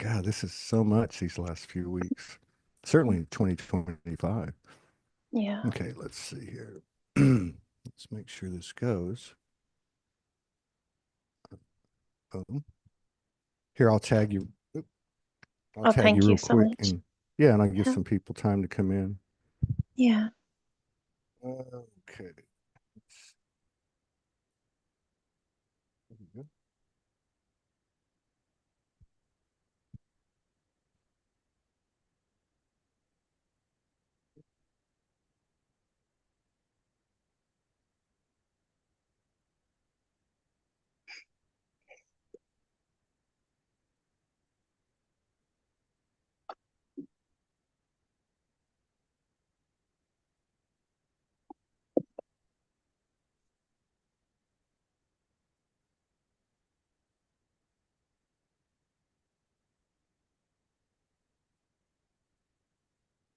God, this is so much these last few weeks. Certainly 2025. Yeah. Okay, let's see here. Let's make sure this goes. Boom. Here, I'll tag you. I'll Oh, tag you thank you real so quick much. and yeah, and I'll give Yeah. some people time to come in. Yeah. Okay.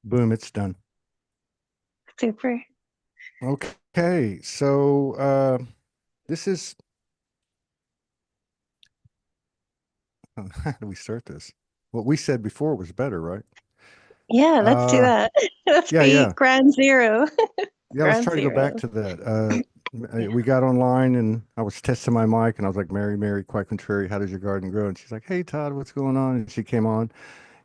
Boom, it's done. Super. Okay, so this is how do we start this? What we said before was better, right? Yeah, let's do Uh that. Let's yeah, be yeah. ground zero. Yeah, let's Ground try to go back zero. to that. Yeah. We got online and I was testing my mic and I was like, Mary, quite contrary, how does your garden grow? And she's like, hey, Todd, what's going on? And she came on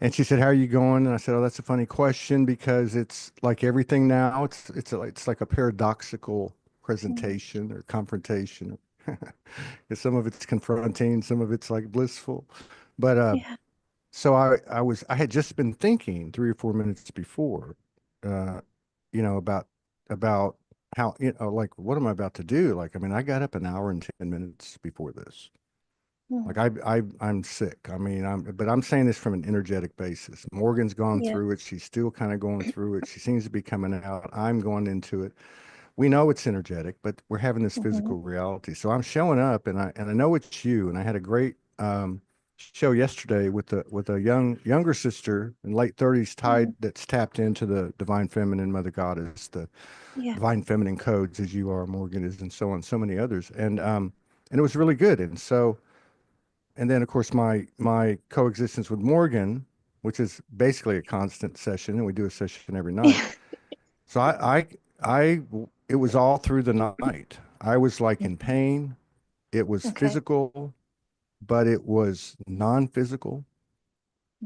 and she said, how are you going? And I said, oh, that's a funny question because it's like everything now. It's like a paradoxical Mm. presentation or confrontation. 'Cause some of it's confronting, some of it's like blissful. But Yeah. so I had just been thinking 3 or 4 minutes before, uh, about how, like, what am I about to do? Like, I mean, I got up an hour and 10 minutes before this. Like, Mm. I'm sick. I mean, but I'm saying this from an energetic basis. Morgan's gone Yeah. through it. She's still kind of going through it. She seems to be coming out. I'm going into it. We know it's energetic, but we're having this Hmm. physical reality. So I'm showing up, and I know it's you. And I had a great show yesterday with a younger sister in late 30s tied Mm. that's tapped into the divine feminine, Mother Goddess, the Yeah. divine feminine codes, as you are, Morgan is, and so on, so many others. And it was really good. And then of course my coexistence with Morgan, which is basically a constant session, and we do a session every night. Yeah. So it was all through the night. I was like in Mhm. pain. It was Okay. physical, but it was non-physical.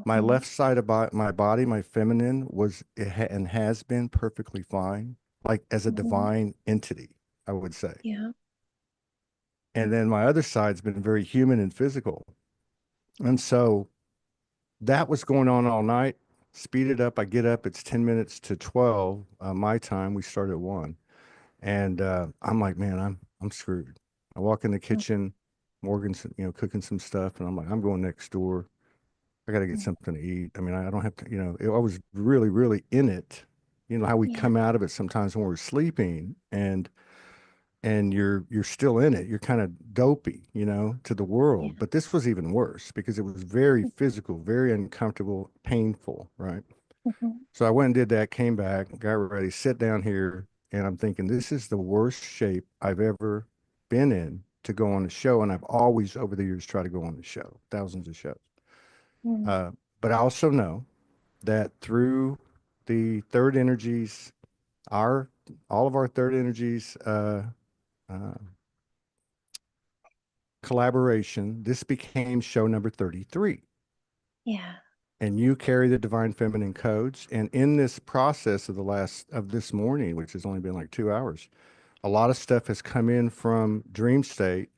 My Hmm. left side of my body, my feminine, and has been perfectly fine, like as a Hmm. divine entity, I would say. Yeah. And then my other side's been very human and physical. And so that was going on all night. Speed it up. I get up. It's 10 minutes to 12 my time. We start at 1. And I'm like, man, I'm screwed. I walk in the kitchen, Morgan's, cooking some stuff, and I'm like, I'm going next door. I got to get Mhm. something to eat. I mean, I don't have to, I was really, really in it. You know how we Yeah. come out of it sometimes when we're sleeping and you're still in it. You're kind of dopey, to the Yeah. world. But this was even worse because it was very physical, very uncomfortable, painful, right? Hmm. So I went and did that, came back, got ready, sit down here, and I'm thinking this is the worst shape I've ever been in to go on a show. And I've always over the years tried to go on the show, thousands of shows. Mm. Uh, but I also know that through the third energies, our all of our third energies uh, collaboration, this became show number 33. Yeah. And you carry the divine feminine codes. And in this process of this morning, which has only been like 2 hours, a lot of stuff has come in from dream state,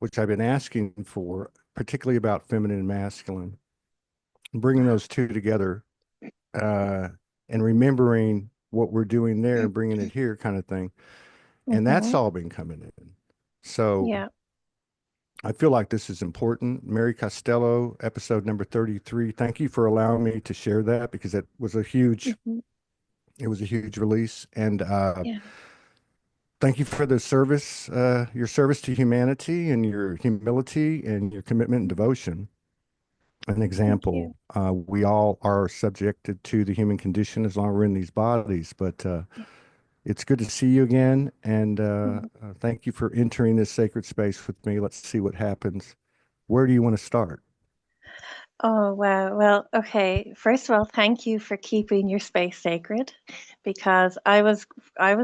which I've been asking for, particularly about feminine and masculine, bringing those two together uh, and remembering what we're doing there and bringing it here, kind of thing. And that's Hmm. all been coming in. So Yeah. I feel like this is important. Mary Costello, episode number 33. Thank you for allowing me to share that because Hmm. it was a huge release. And Yeah. thank you for the service, your service to humanity and your humility and your commitment and Mhm. devotion. An Thank example, you. we all are subjected to the human condition as long as we're in these bodies, but Yeah. it's good to see you again. And Mhm. thank you for entering this sacred space with me. Let's see what happens. Where do you want to start? Oh, wow. Well, okay. First of all, thank you for keeping your space sacred because I was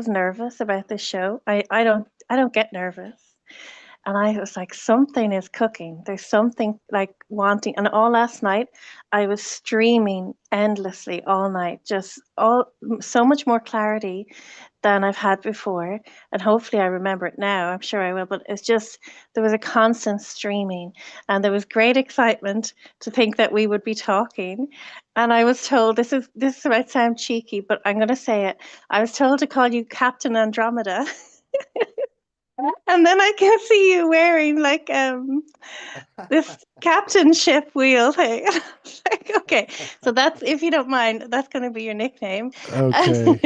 nervous about this show. I don't get nervous. And I was like, something is cooking. There's something like wanting. And all last night, I was streaming endlessly all night, just all so much more clarity than I've had before. And hopefully I remember it now. I'm sure I will. But it's just, there was a constant streaming and there was great excitement to think that we would be talking. And I was told, this might sound cheeky, but I'm going to say it. I was told to call you Captain Andromeda. And then I can see you wearing like this captainship wheel thing. Like, okay, so that's if you don't mind, that's going to be your nickname. Okay.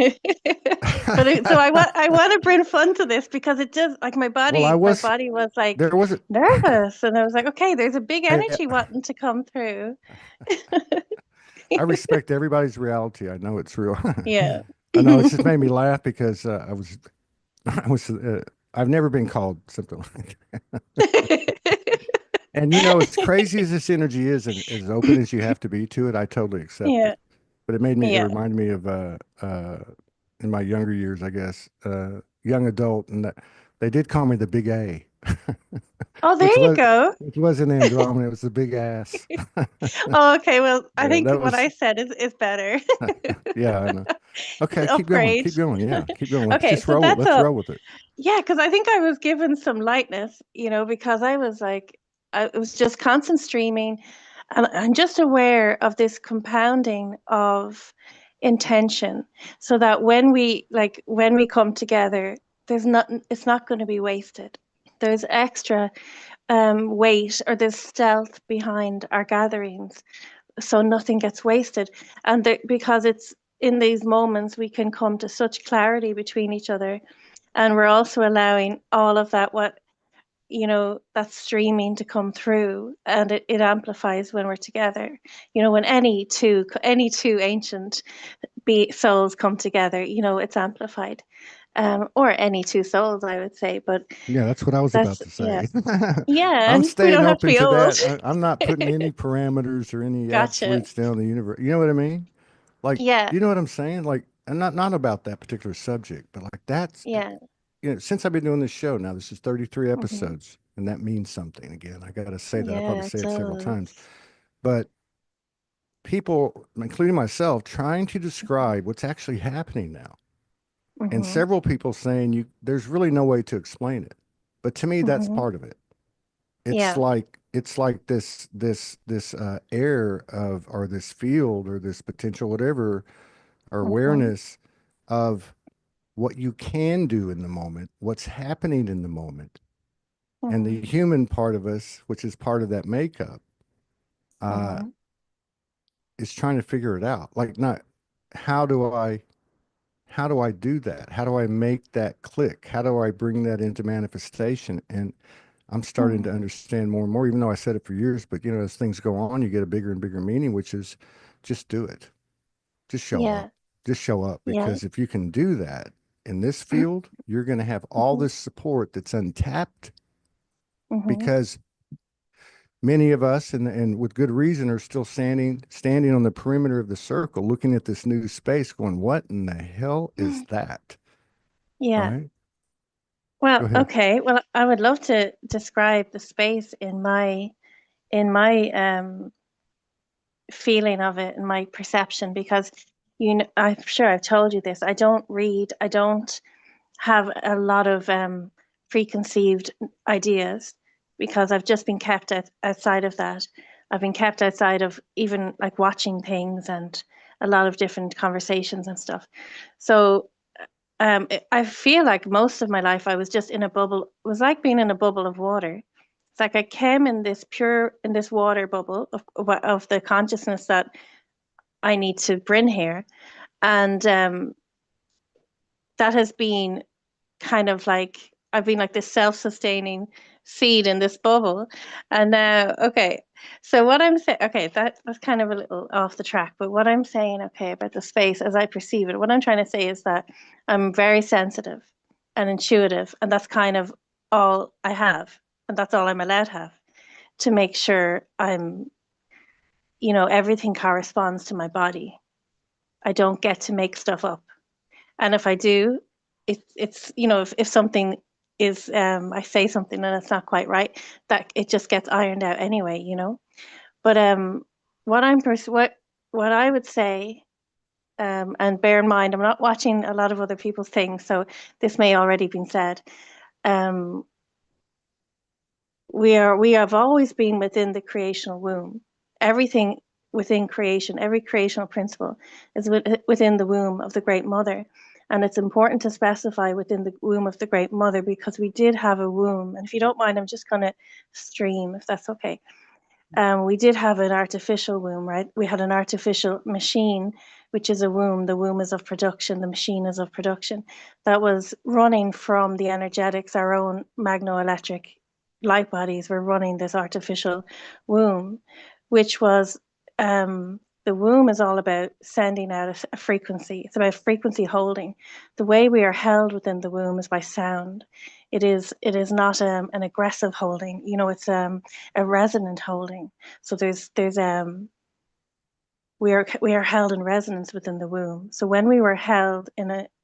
So I want to bring fun to this because it does like my Well, I body was was like there wasn't. nervous, and I was like, okay, there's a big I energy wanting to come through. I respect everybody's reality. I know it's real. Yeah. I know it just made me laugh because I was I've never been called something like that. And as crazy as this energy is and as open as you have to be to it, I totally accept Yeah. it. But it Yeah. reminded me of in my younger years, I guess, young adult, and that they did call me the Big A, Oh, there which you was go. which wasn't Andromeda, it was the Big Ass. Oh, okay. Well, I Yeah, think that what was I said is better. yeah, I know. It's Okay, keep going, upgrade. keep going. Yeah, keep going. Let's Okay, just so roll. that's Let's all. roll with it. Yeah, because I think I was given some lightness, because I was like, it was just constant streaming, and I'm just aware of this compounding of intention, so that when we come together, it's not going to be wasted. There's extra weight or there's stealth behind our gatherings, so nothing gets wasted, and because it's in these moments we can come to such clarity between each other, and we're also allowing all of that that streaming to come through, and it amplifies when we're together. When any two ancient be souls come together, it's amplified. Or any two souls, I would say, but Yeah, that's what I was about that's, to yeah. say. Yeah, I'm we staying don't have to open be to old. that. I'm not putting any parameters or any Gotcha. absolutes down the universe. You know what I mean? Like, Yeah. you know what I'm saying? Like, and not about that particular subject, but like that's Yeah. since I've been doing this show now, this is 33 Hmm. episodes, and that means something. Again, I got to say that. I probably Yeah, it say it several does. times, but people, including myself, trying to Hmm. describe what's actually happening now, and Hmm. several people saying there's really no way to explain it. But to me, that's Hmm. part of it. Yeah. It's like this air of or this field or this potential whatever or Hmm. awareness of what you can do in the moment, what's happening in the moment, and Hmm. the human part of us, which is part of that makeup, uh, Hmm. is trying to figure it out. Like, not how do I how do I do that? How do I make that click? How do I bring that into manifestation? And I'm starting to Hmm. understand more and more, even though I said it for years, but as things go on, you get a bigger and bigger meaning, which is just do it. Just show up. Yeah. Just show up. Yeah. Because if you can do that in this field, you're going to have all Hmm. this support that's untapped Hmm. because many of us, and with good reason, are still standing on the perimeter of the circle, looking at this new space, going, "What in the hell is that?" Yeah. Right? Go Well, ahead. okay. Well, I would love to describe the space in my feeling of it and my perception, because I'm sure I've told you this. I don't read. I don't have a lot of preconceived ideas because I've just been kept outside of that. I've been kept outside of even like watching things and a lot of different conversations and stuff. So I feel like most of my life I was just in a bubble. It was like being in a bubble of water. It's like I came in this water bubble of the consciousness that I need to bring here, and that has been kind of like I've been like this self-sustaining seed in this bubble. And now, okay, so what I'm saying, okay, that's kind of a little off the track, but what I'm saying, okay, about the space as I perceive it, what I'm trying to say is that I'm very sensitive and intuitive, and that's kind of all I have, and that's all I'm allowed to have to make sure I'm everything corresponds to my body. I don't get to make stuff up. And if I do, if something is, I say something and it's not quite right, that it just gets ironed out anyway. But what I'm pers what I would say, and bear in mind, I'm not watching a lot of other people's things, so this may already been said. Um, we have always been within the creational womb. Everything within creation, every creational principle is within the womb of the Great Mother. And it's important to specify within the womb of the Great Mother because we did have a womb. And if you don't mind, I'm just going to stream, if that's okay. We did have an artificial womb, right? We had an artificial machine, which is a womb. The womb is of production, the machine is of production. That was running from the energetics, our own magnoelectric light bodies were running this artificial womb, which was the womb is all about sending out a frequency. It's about frequency holding. The way we are held within the womb is by sound. It is not an aggressive holding. It's a resonant holding. So we are held in resonance within the womb. So when we were held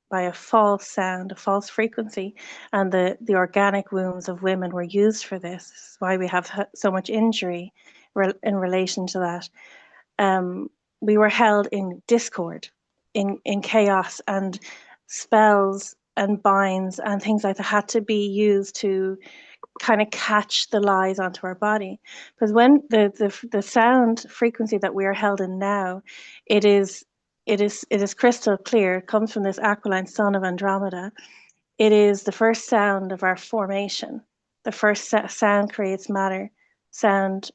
by a false sound, a false frequency, and the organic wombs of women were used for this. This is why we have so much injury in relation to that. We were held in discord, in chaos, and spells and binds and things like that had to be used to kind of catch the lies onto our body. Because when the sound frequency that we are held in now, it is crystal clear. It comes from this aquiline sun of Andromeda. It is the first sound of our formation. The first sound creates matter. Sound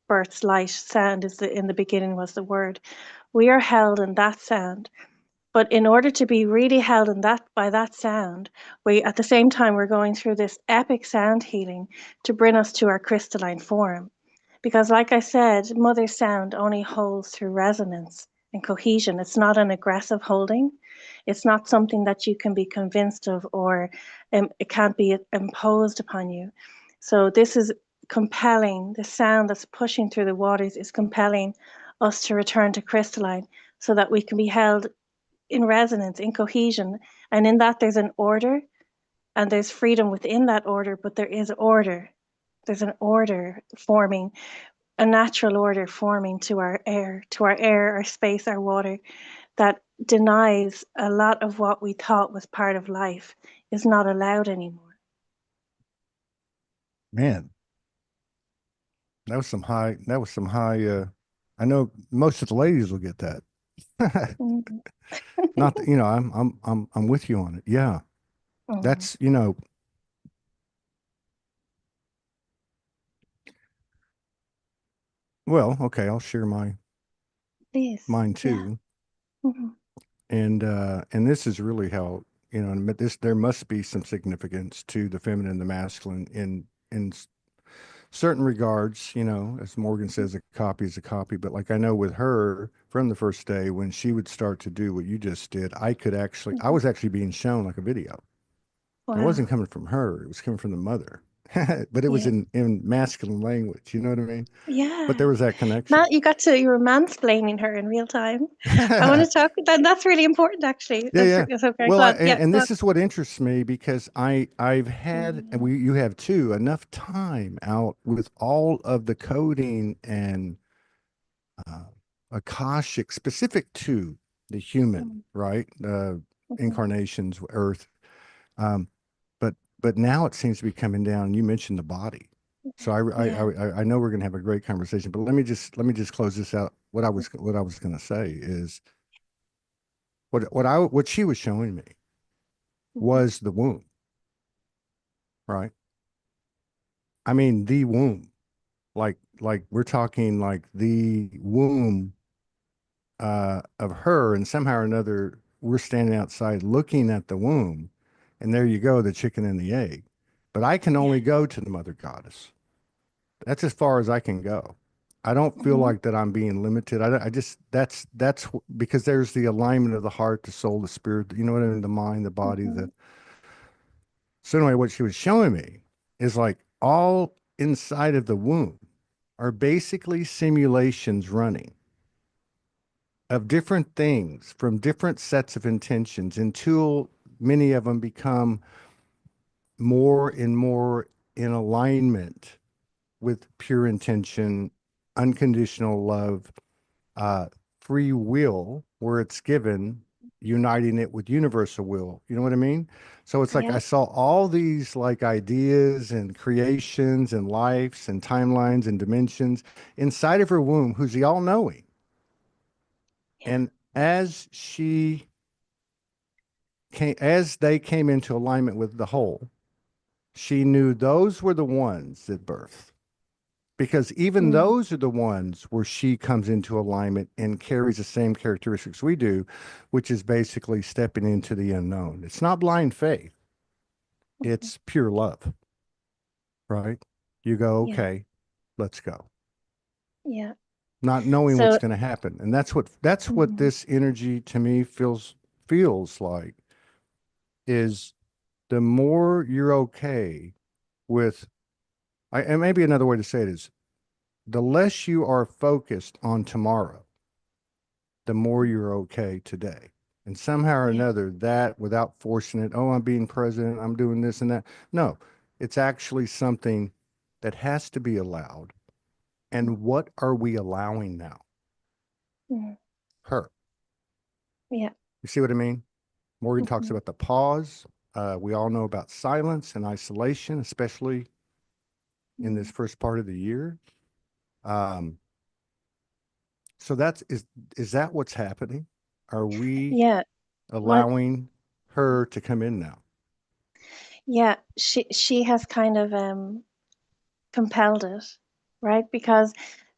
births light. Sound is in the beginning was the word. We are held in that sound. But in order to be really held in that by that sound, we at the same time we're going through this epic sound healing to bring us to our crystalline form. Because like I said, mother sound only holds through resonance and cohesion. It's not an aggressive holding. It's not something that you can be convinced of or it can't be imposed upon you. So this is compelling. The sound that's pushing through the waters is compelling us to return to crystalline so that we can be held in resonance, in cohesion. And in that, there's an order and there's freedom within that order, but there is order. There's an order forming, a natural order forming to our air, our space, our water that denies a lot of what we thought was part of life is not allowed anymore. Man, that was some high, I know most of the ladies will get that. Mm-hmm. Not that, I'm with you on it. Yeah. Mm-hmm. That's, well, okay, I'll share Please. mine Yeah. too. Mm-hmm. And this is really how, and there must be some significance to the feminine and the masculine in certain regards, as Morgan says, a copy is a copy. But like I know with her from the first day, when she would start to do what you just did, I Mm-hmm. was actually being shown like a video. It Wow. wasn't coming from her, it was coming from the mother. But it was Yeah. in masculine language, you know what I mean? But Yeah. there was that connection. Matt, you were mansplaining her in real time. I want to talk. That's really important, actually. Yeah, yeah. That's okay. Well, Go on. Yeah, and go on. this is what interests me because I've had and Mm, you have too enough time out with all of the coding and uh, akashic specific to the human, mm, right? mhm. Incarnations, Earth. Um, but now it seems to be coming down. You mentioned the body, so Yeah. I know we're going to have a great conversation. But let me just close this out. What I was going to say is what she was showing me Mhm, was the womb, right? I mean, the womb, like we're talking like the womb of her, and somehow or another, we're standing outside looking at the womb, and there you go, the chicken and the egg. But I can yeah. only go to the mother goddess. That's as far as I can go. I don't feel Mhm, like that I'm being limited. I just because there's the alignment of the heart, the soul, the spirit. You know what I mean? The mind, the body. mhm, So anyway, what she was showing me is like all inside of the womb. are basically simulations running of different things from different sets of intentions until many of them become more and more in alignment with pure intention, unconditional love, uh, free will, where it's given, uniting it with universal will. You know what I mean? So it's like I Yeah. saw all these like ideas and creations and lives and timelines and dimensions inside of her womb, who's the all knowing. Yeah. And as she came, as they came into alignment with the whole, she knew those were the ones at birth. Because even Mm. those are the ones where she comes into alignment and carries the same characteristics we do, which is basically stepping into the unknown. It's not blind faith, Mhm. it's pure love, right? You go, Yeah. okay, let's go. Yeah. Not knowing what's So, going to happen. And that's what mhm. this energy to me feels like is the more you're okay with and maybe another way to say it is the less you are focused on tomorrow, the more you're okay today. And somehow or Yeah. another, that without forcing it, oh, I'm being president, I'm doing this and that. No, it's actually something that has to be allowed. Mm. And what are we allowing now? Mm. Her. Yeah. You see what I mean? Morgan talks Mhm. about the pause. We all know about silence and isolation, especially in this Mm. first part of the year. Um, so is that what's happening? Are we Yeah. Well, allowing her to come in now? yeah, she has kind of compelled it, right? Because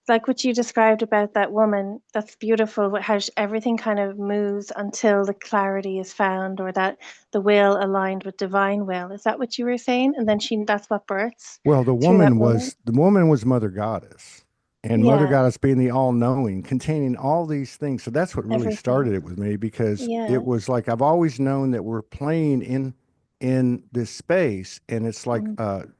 like what you described about that woman, that's beautiful, how everything kind of moves until the clarity is found or that the will aligned with divine will. Is that what you were saying? And then that's what births Well, through that woman? the woman was Mother Goddess, and Mother Yeah, Goddess being the all-knowing, containing all these things. So that's what really everything. started it with me because it Yeah. was like I've always known that we're playing in this space, and it's like Mm-hmm.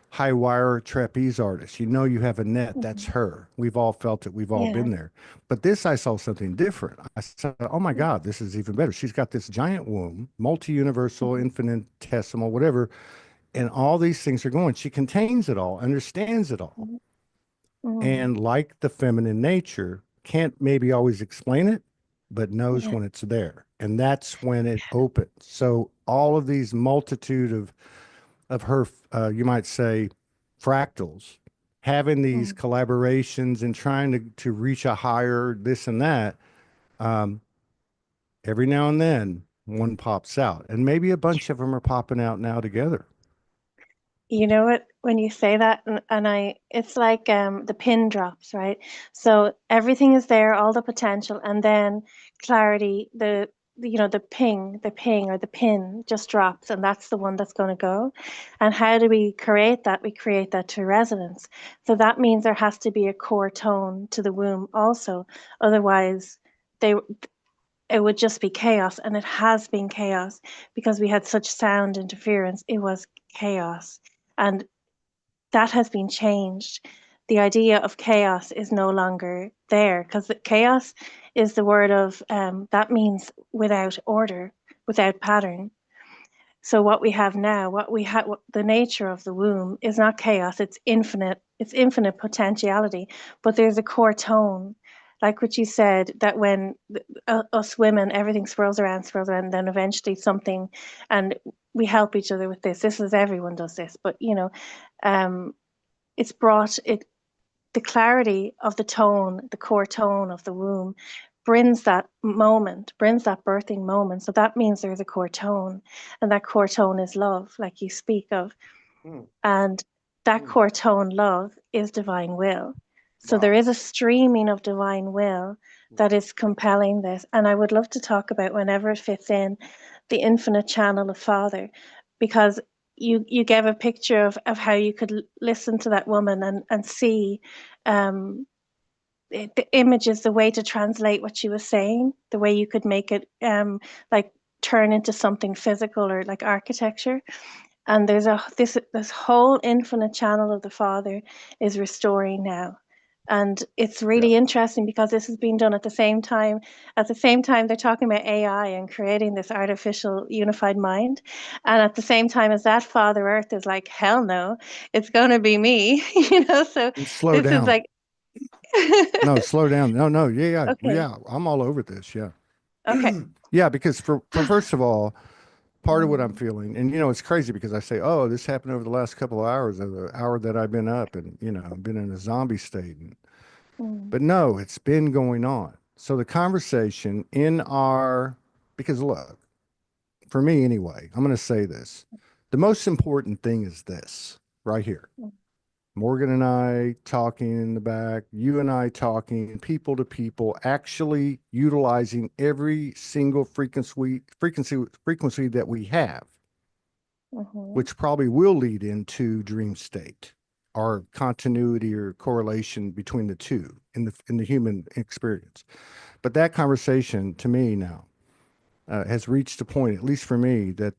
high wire trapeze artist. You know, you have a net. That's Mm-hmm. her. We've all felt it. We've all Yeah. been there. But this, I saw something different. I said, oh my God, this is even better. She's got this giant womb, multi-universal, Mm-hmm. infinitesimal, whatever, and all these things are going. She contains it all, understands it all. Mm-hmm. And like the feminine nature, can't maybe always explain it, but knows Yeah. when it's there. And that's when it opens. So all of these multitude of her, you might say, fractals, having these Mm. collaborations and trying to reach a higher this and that, um, every now and then one pops out. And maybe a bunch of them are popping out now together. You know what, when you say that, and it's like the pin drops, right? So everything is there, all the potential, and then clarity, the ping or the pin just drops, and that's the one that's going to go. And how do we create that? We create that to resonance. So that means there has to be a core tone to the womb also. Otherwise, they it would just be chaos, and it has been chaos because we had such sound interference. It was chaos. And that has been changed. The idea of chaos is no longer there because chaos is the word of that means without order, without pattern. So what we have now, what we have, the nature of the womb is not chaos. It's infinite potentiality. But there's a core tone, like what you said, that when us women, everything swirls around, and then eventually something, and we help each other with this. This is everyone does this, but um, it's brought it the clarity of the tone, the core tone of the womb brings that moment, brings that birthing moment. So that means there's a core tone, and that core tone is love, like you speak of. Mm, And that mm. core tone, love, is divine will. So there Wow. is a streaming of divine will that is compelling this. And I would love to talk about, whenever it fits in, the infinite channel of Father, because you gave a picture of how you could listen to that woman and see um, the images, the way to translate what she was saying, the way you could make it like turn into something physical or like architecture. and there's a this whole infinite channel of the Father is restoring now. And it's Yeah. really interesting because this is being done at the same time. At the same time, they're talking about AI and creating this artificial unified mind. And at the same time as that, Father Earth is like, hell no, it's going to be me, So And slow this is down. like, No, slow down. No, no. Yeah, yeah, okay, yeah. I'm all over this. Yeah. okay. Yeah, because for first of all, part of what I'm Mm, feeling, and it's crazy because I say, oh, this happened over the last couple of hours, or the hour that I've been up, and I've been in a zombie state. mm, But no, it's been going on. So the conversation in because look, for me anyway, I'm going to say this. The most important thing is this right here. mm, Morgan and I talking in the back, you and I talking, people to people, actually utilizing every single frequency that we have, mhm, which probably will lead into dream state or continuity or correlation between the two in the human experience. But that conversation to me now has reached a point, at least for me, that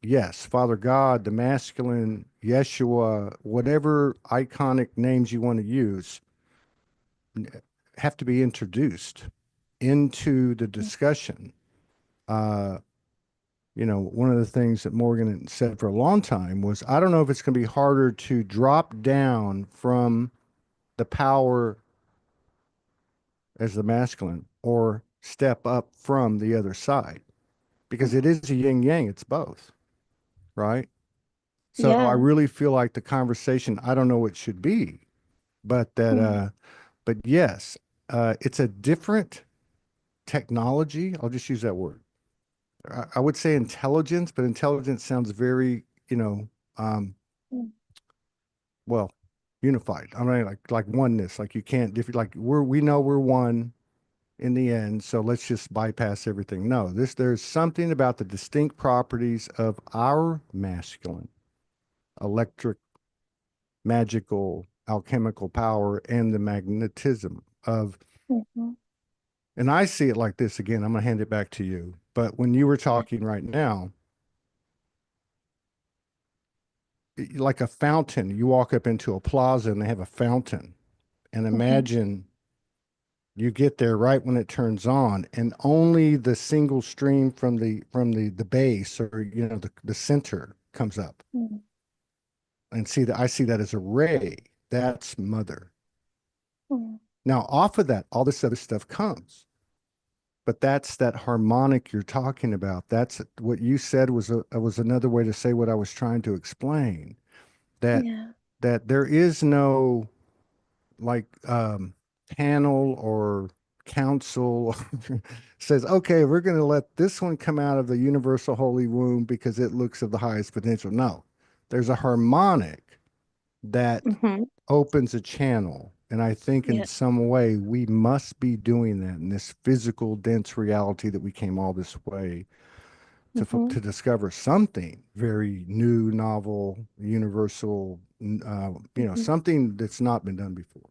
yes, Father God, the masculine, Yeshua, whatever iconic names you want to use, have to be introduced into the mm, discussion. Uh, one of the things that Morgan said for a long time was, I don't know if it's going to be harder to drop down from the power as the masculine or step up from the other side because it mhm. is a yin yang, it's both, right? So I Yeah. really feel like the conversation, I don't know what it should be, but Mm, but yes, it's a different technology. I'll just use that word. I would say intelligence, but intelligence sounds very, um, mm, well, unified. I mean, like oneness. Like you can't like we know we're one in the end, so let's just bypass everything. No, there's something about the distinct properties of our masculine, electric, magical, alchemical power, and the magnetism of. mhm. And I see it like this again. I'm gonna hand it back to you. But when you were Yeah. talking right now, like a fountain, you walk up into a plaza and they have a fountain, and Mhm, imagine you get there right when it turns on, and only the single stream from the base, or the center comes up. mm, And I see that as a ray. That's mother. mm. Now off of that, all this other stuff comes. But that's that harmonic you're talking about. That's what you said was another way to say what I was trying to explain. That Yeah. that there is no like panel or council says, okay, we're going to let this one come out of the universal holy womb because it looks of the highest potential. No, there's a harmonic that Mhm. opens a channel. And I think in Yeah. some way we must be doing that in this physical, dense reality that we came all this way Mhm. to discover something very new, novel, universal, Mhm. something that's not been done before.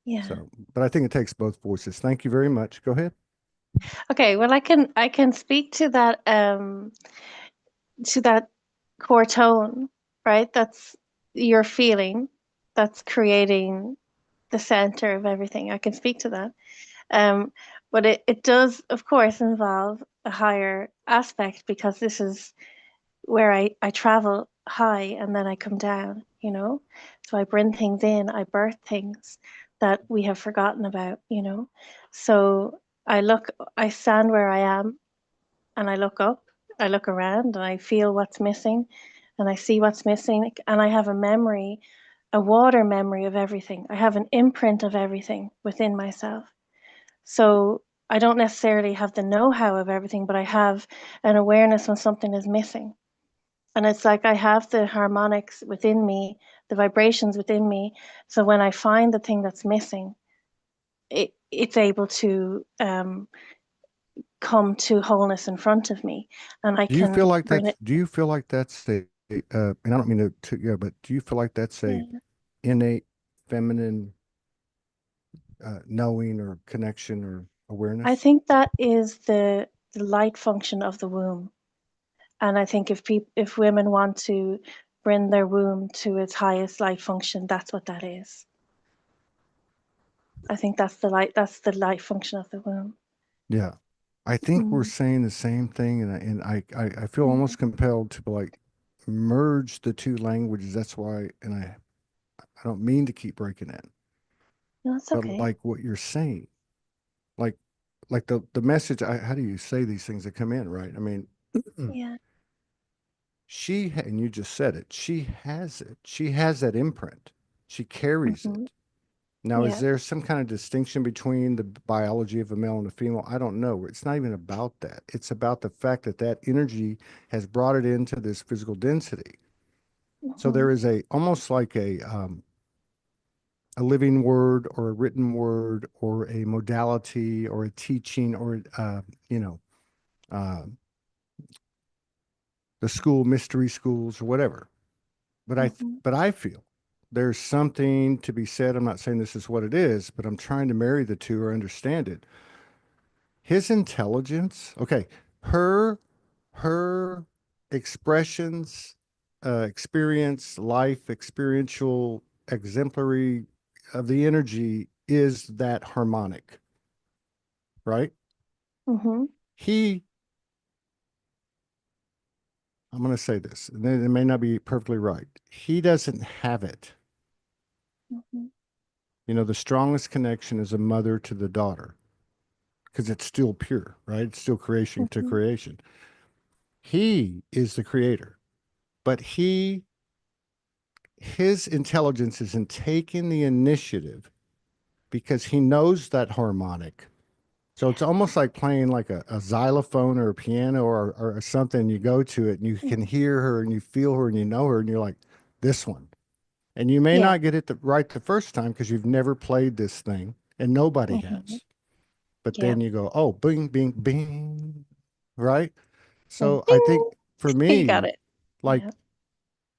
Yeah. So, but I think it takes both voices. Thank you very much. Go ahead. Okay, well I can speak to that core tone, right? That's your feeling that's creating the center of everything. I can speak to that. Um, but it does, of course, involve a higher aspect because this is where I travel high and then I come down. So I bring things in, I birth things that we have forgotten about. So I stand where I am and I look up, I look around and I feel what's missing and I see what's missing and I have a memory, a water memory of everything. I have an imprint of everything within myself. So I don't necessarily have the know-how of everything, but I have an awareness when something is missing. And it's like I have the harmonics within me, the vibrations within me. So when I find the thing that's missing, it's able to come to wholeness in front of me, and I Do you feel can like bring that's, it. do you feel like that's and I don't mean yeah, but do you feel like that's a Yeah. innate feminine knowing or connection or I awareness? think that is the light function of the womb. And I think if women want to bring their womb to its highest light function, that's what that is. I think that's the light function of the womb. Yeah. I think we're Mm. saying the same thing, and I feel Yeah. almost compelled to like merge the two languages. That's why, and I don't mean to keep breaking in, No, it's but okay. like what you're saying, like the message. How do you say these things that come in, right? I mean, Yeah. and you just said it. She has it. She has that imprint. She carries Hmm. it. Now, is Yeah. there some kind of distinction between the biology of a male and a female? I don't know. It's not even about that. It's about the fact that that energy has brought it into this physical density. So Hmm. there is a almost like a living word or a written word or a modality or a teaching or you know uh, the school mystery schools or whatever. Hmm. But I feel there's something to be said. I'm not saying this is what it is, but I'm trying to marry the two or understand it. His intelligence, okay, her her expressions, experience, life, experiential, exemplary of the energy is that harmonic, right? Hmm. He, I'm going to say this, and it may not be perfectly right. He doesn't have it. Hmm. You know, the strongest connection is a mother to the daughter because it's still pure, right? It's still creation to Hmm. creation. He is the creator, but his intelligence is in taking the initiative because he knows that harmonic. So it's almost like playing like a xylophone or a piano or something. You go to it and you can hear her and you feel her and you know her and you're like, this one. And you may Yeah. not get it right the first time because you've never played this thing and nobody Hmm. has. But Yeah. then you go, oh, bing, bing, bing, right? And So I think ding, for you got me, it. Yeah. like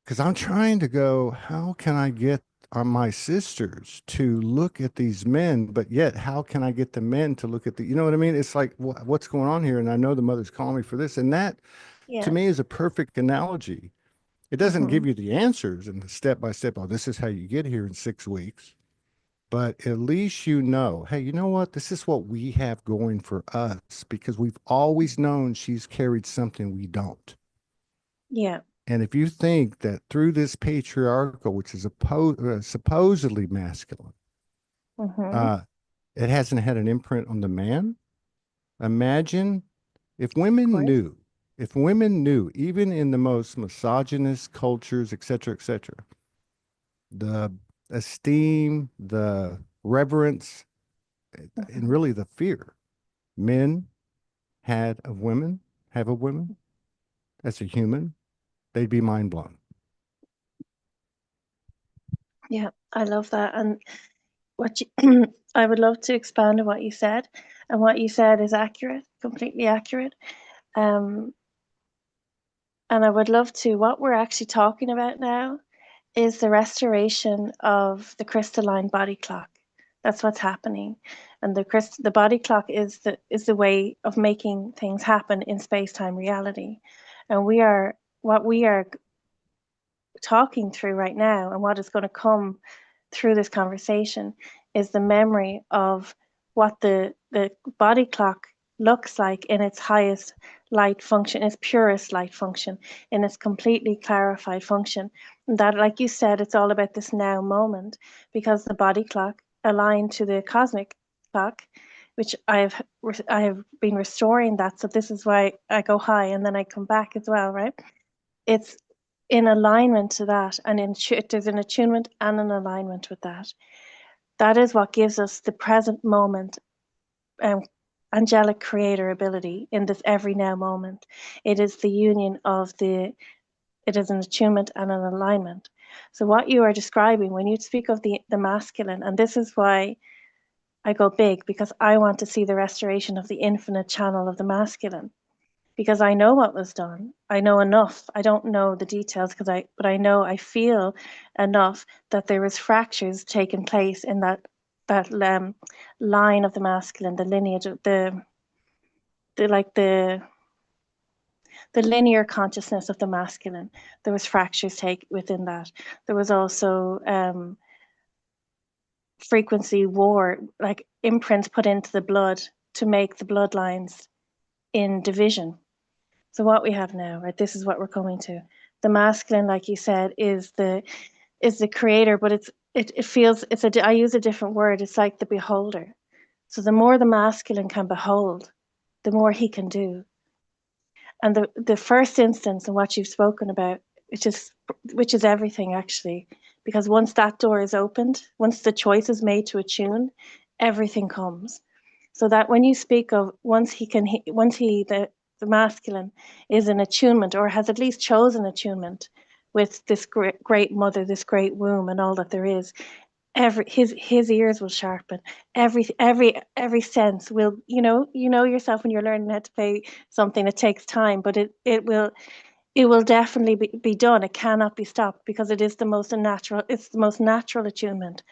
because I'm trying to go, how can I get my sisters to look at these men, but yet how can I get the men to look at you know what I mean? It's like, what's going on here? And I know the mother's calling me for this. And that to Yeah. me is a perfect analogy. It doesn't Hmm. give you the answers and the step by step, oh, this is how you get here in 6 weeks. But at least you know, hey, you know what? This is what we have going for us because we've always known she's carried something we don't. Yeah. And if you think that through this patriarchal, which is supposedly masculine, Hmm. uh, it hasn't had an imprint on the man, imagine if Of women course. knew, if women knew, even in the most misogynist cultures, et cetera, the esteem, the reverence, and Hmm. really the fear men had of women, have of women as a human, they'd be mind blown. Yeah. I love that. And what you, I would love to expand on what you said. And what you said is accurate, completely accurate. Um, and I would love to, what we're actually talking about now is the restoration of the crystalline body clock. That's what's happening. And the body clock is the way of making things happen in space-time reality. And what we are talking through right now and what is going to come through this conversation is the memory of what the body clock looks like in its highest light function, its purest light function, in its completely clarified function. And that, like you said, it's all about this now moment because the body clock aligned to the cosmic clock, which I have been restoring that. So this is why I go high and then I come back as well, right? It's in alignment to that, and there's an attunement and an alignment with that. That is what gives us the present moment, um, angelic creator ability in this every now moment. It is the union of it is an attunement and an alignment. So what you are describing when you speak of the masculine, and this is why I go big, because I want to see the restoration of the infinite channel of the masculine, because I know what was done. I know enough. I don't know the details but I know, I feel enough that there was fractures taking place in that line of the masculine, the lineage of the like the linear consciousness of the masculine. There was fractures take within that. There was also frequency war, like imprints put into the blood to make the bloodlines in division. So what we have now, right? This is what we're coming to. The masculine, like you said, is the creator, but it feels it's a I use a different word. It's like the beholder. So the more the masculine can behold, the more he can do. And the first instance in what you've spoken about, which is everything actually, because once that door is opened, once the choice is made to attune, everything comes. So that when you speak of once he the masculine is in attunement or has at least chosen attunement with this great mother, this great womb, and all that there is, his ears will sharpen. Every sense will, you know yourself when you're learning how to play something. It takes time, but it will definitely be done. It cannot be stopped because it is the most natural. It's the most natural attunement,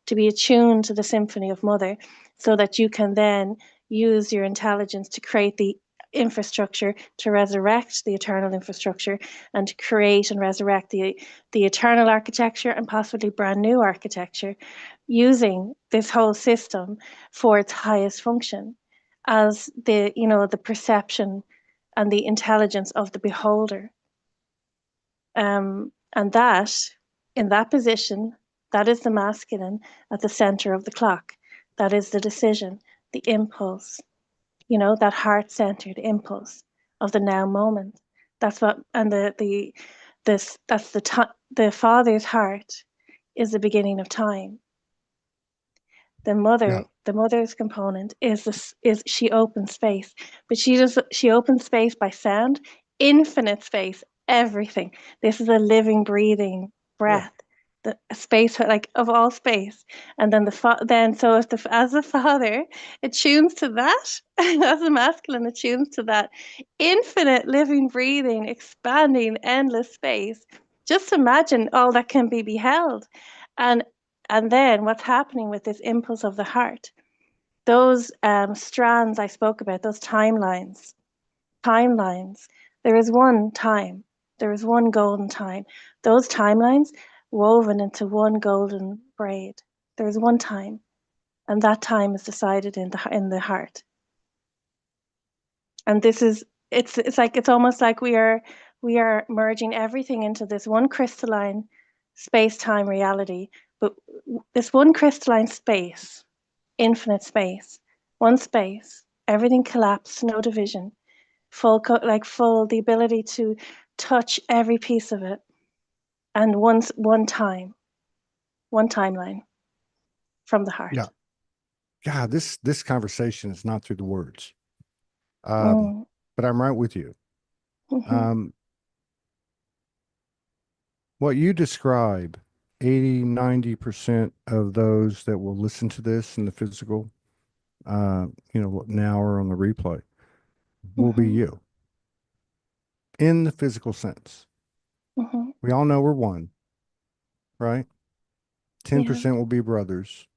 to be attuned to the symphony of Mother, so that you can then use your intelligence to create the infrastructure, to resurrect the eternal infrastructure, and to create and resurrect the eternal architecture and possibly brand new architecture, using this whole system for its highest function as the perception and the intelligence of the beholder. And that, in that position, that is the masculine at the center of the clock. That is the decision, the impulse, that heart-centered impulse of the now moment. That's what, and that's the father's heart is the beginning of time. Yeah. The mother's component is she opens space, but she opens space by sound, infinite space, everything. This is a living, breathing Yeah. breath, the space, like, of all space. And then so if as the father attunes to that, as the masculine attunes to that infinite, living, breathing, expanding, endless space, just imagine all that can be beheld. And and then what's happening with this impulse of the heart, those strands I spoke about, those timelines, there is one time, there is one golden time. Those timelines woven into one golden braid. There is one time, and that time is decided in the heart. And this is it's almost like we are merging everything into this one crystalline space-time reality, but this one crystalline space, infinite space, one space, everything collapsed, no division, full, the ability to touch every piece of it, and one time, one timeline from the Yeah. heart. God, this conversation is not through the words. Um, Mm. but I'm right with you. Mm-hmm. Um, what you describe, 80-90% of those that will listen to this in the physical, now or on the replay, will be Mm-hmm. you in the physical sense. Mm-hmm. We all know we're one, right? Yeah. 10% will be brothers.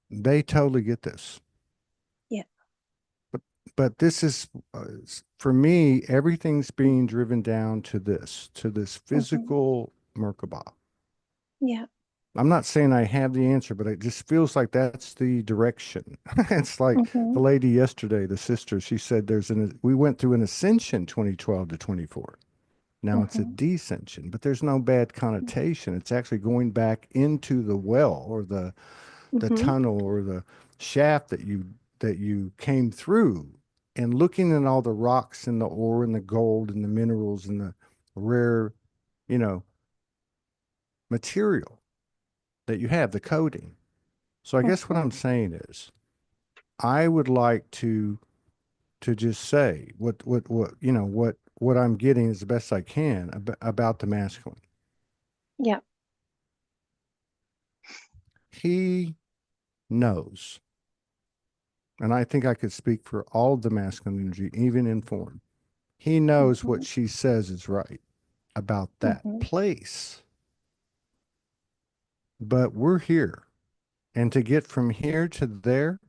They totally get this. Yeah. But but this is for me, everything's being driven down to this Mm-hmm. physical Merkaba. Yeah. I'm not saying I have the answer, but it just feels like that's the direction. It's like Mm-hmm. the lady yesterday, the sister, she said we went through an ascension 2012 to 24. Now it's a Mm-hmm. descension, but there's no bad connotation. It's actually going back into the well or the Mm-hmm. tunnel or the shaft that you came through, and looking at all the rocks and the ore and the gold and the minerals and the rare, you know, material that you have, the coding. So I guess what Mm-hmm. I'm saying is I would like to just say what I'm getting as the best I can about the masculine. Yeah. He knows, and I think I could speak for all of the masculine energy, even in form. He knows what Mm-hmm. she says is right about that Mm-hmm. place. But we're here. And to get from here to there,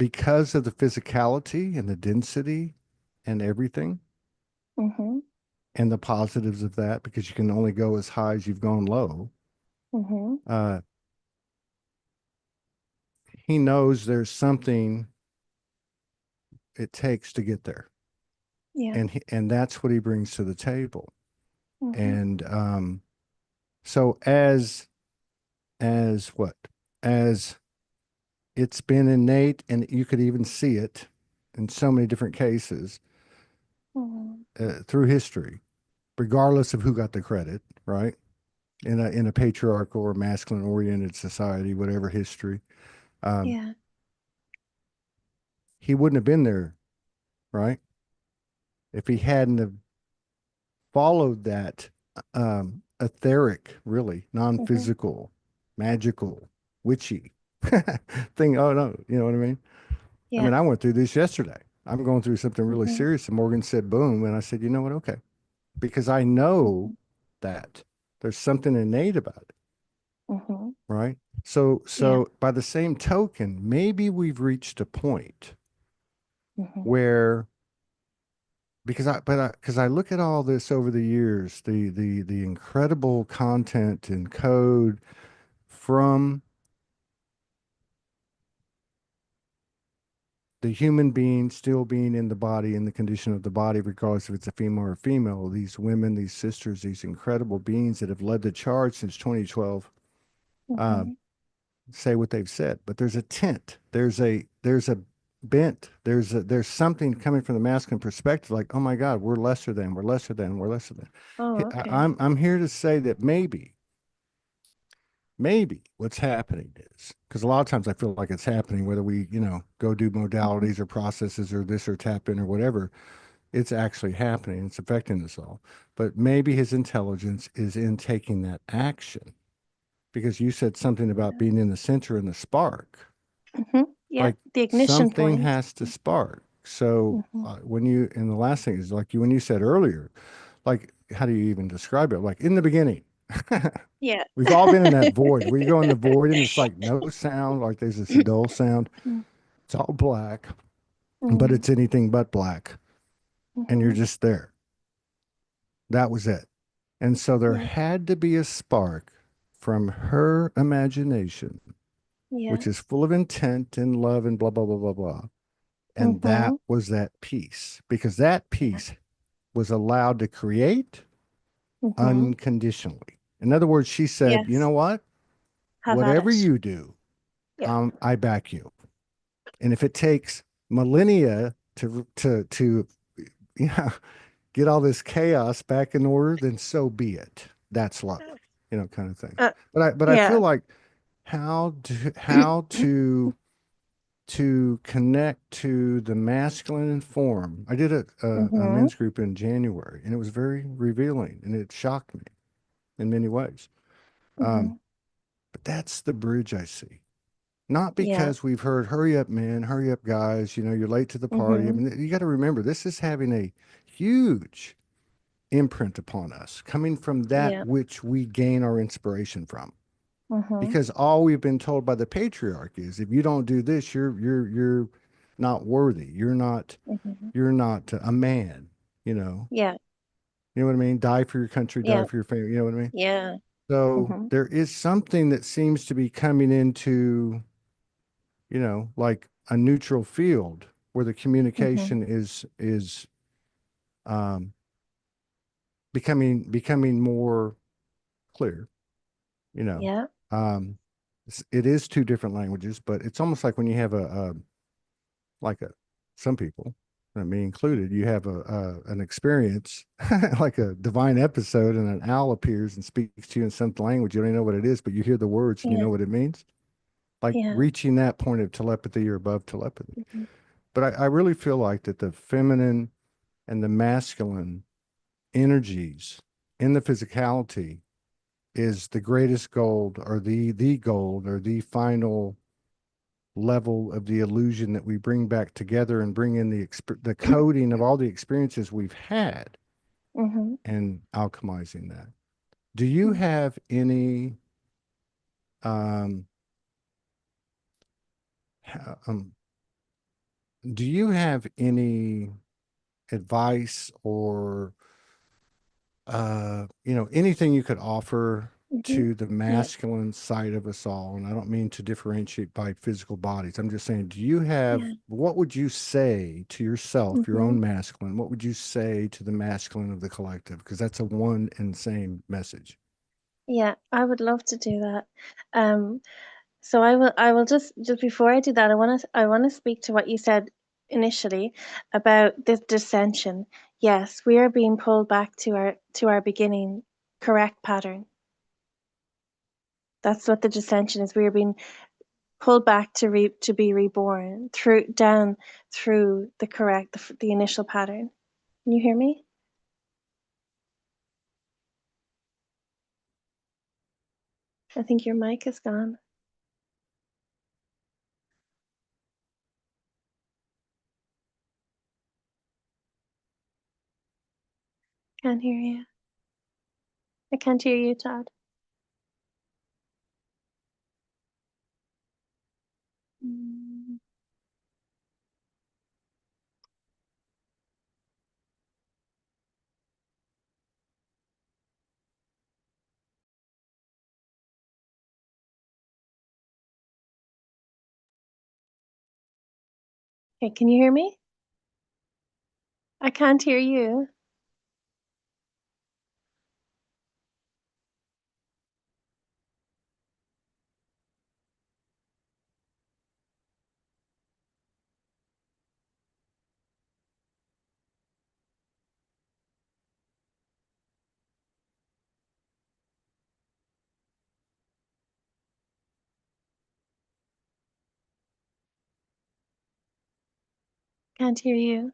because of the physicality and the density and everything Mhm. and the positives of that, because you can only go as high as you've gone low. Mhm. Uh, he knows there's something it takes to get there, Yeah. and that's what he brings to the table. Mhm. And so as what as it's been innate, and you could even see it in so many different cases Mhm. through history, regardless of who got the credit, right? In a patriarchal or masculine oriented society, whatever history, um, Yeah. he wouldn't have been there, right? If he hadn't have followed that etheric, really Mhm. non-physical, magical, witchy thing. Oh no, you know what I mean? I Yeah. mean, I went through this yesterday. I'm going through something really Mhm. serious, and Morgan said, "Boom," and I said, "You know what? Okay," because I know Mhm. that there's something innate about it, Mhm. right? So, Yeah. so by the same token, maybe we've reached a point Mhm. where because I look at all this over the years, the incredible content and code from the human being still being in the body, in the condition of the body, regardless if it's a female or female, these women, these sisters, these incredible beings that have led the charge since 2012, uh, Mhm. say what they've said. But there's a tint, there's a bent, there's something coming from the masculine perspective, like, oh my God, we're lesser than, we're lesser than, we're lesser than. Oh, okay. I'm here to say that maybe what's happening is, because a lot of times I feel like it's happening, whether we, go do Mhm. modalities or processes or this or tap in or whatever, it's actually happening. It's affecting us all. But maybe his intelligence is in taking that action, because you said something about being in the center and the spark. Mhm. Yeah. Like The ignition something point. has to spark. So Mhm. and the last thing is like when you said earlier, like, how do you even describe it? Like in the beginning, Yeah. we've all been in that void where you go in the void and it's like no sound, like there's this dull sound. It's all black, but Mhm. it's anything but black. And you're Mhm. just there. That was it. And so there Yeah. had to be a spark from her imagination, Yeah. which is full of intent and love and blah, blah, blah, blah, blah. And that Mhm. was that piece, because that Yeah. piece was allowed to create Mhm. unconditionally. In other words, she said, you Yes. know what? Have at Whatever it. you do, Yeah. I back you. And if it takes millennia to yeah, get all this chaos back in order, then so be it. That's love, kind of thing. Uh, But I feel yeah. like how to connect to the masculine form. I did a Mhm. men's group in January, and it was very revealing, and it shocked me in many ways. Um, Mhm. but that's the bridge I see. Not Yeah. because we've heard, hurry up, men, hurry up, guys, you're late to the party. I Mhm. mean, you got to remember, this is having a huge imprint upon us, coming from that Yeah. which we gain our inspiration from. Mhm. Because all we've been told by the patriarchy is if you don't do this, you're not worthy. Mhm. You're not a man, you know. Yeah. You know what I mean? Die for your country, die Yeah. for your family, you know what I mean? Yeah. So Mhm. there is something that seems to be coming into, like a neutral field where the Mhm. communication is um becoming more clear, you know. Yeah. Um it is two different languages, but it's almost like when you have a like a some people, and me included, you have an experience like a divine episode, and an owl appears and speaks to you in some language you don't even know what it is, but you hear the words and you Yeah. know what it means. Like Yeah. reaching that point of telepathy or above telepathy. Mhm. But I really feel like that the feminine and the masculine energies in the physicality is the greatest gold, or the gold, or the final level of the illusion that we bring back together and bring in the coding of all the experiences we've had Mhm. and alchemizing that. Do you Mhm. have any um, Do you have any advice or anything you could offer Hmm. to the Yeah, masculine side of us all? And I don't mean to differentiate by physical bodies. I'm just saying, do you have, yeah. what would you say to yourself, your Hmm. own masculine? What would you say to the masculine of the collective? Because that's a one and same message. Yeah, I would love to do that. Um, so I will just before I do that, I want to speak to what you said initially about this dissension. Yes, we are being pulled back to our beginning correct pattern. That's what the dissension is. We are being pulled back to be reborn through the correct the initial pattern. Can you hear me? I think your mic is gone. Can't hear you. I can't hear you, Todd. Mm. Okay, can you hear me? I can't hear you. Can't hear you.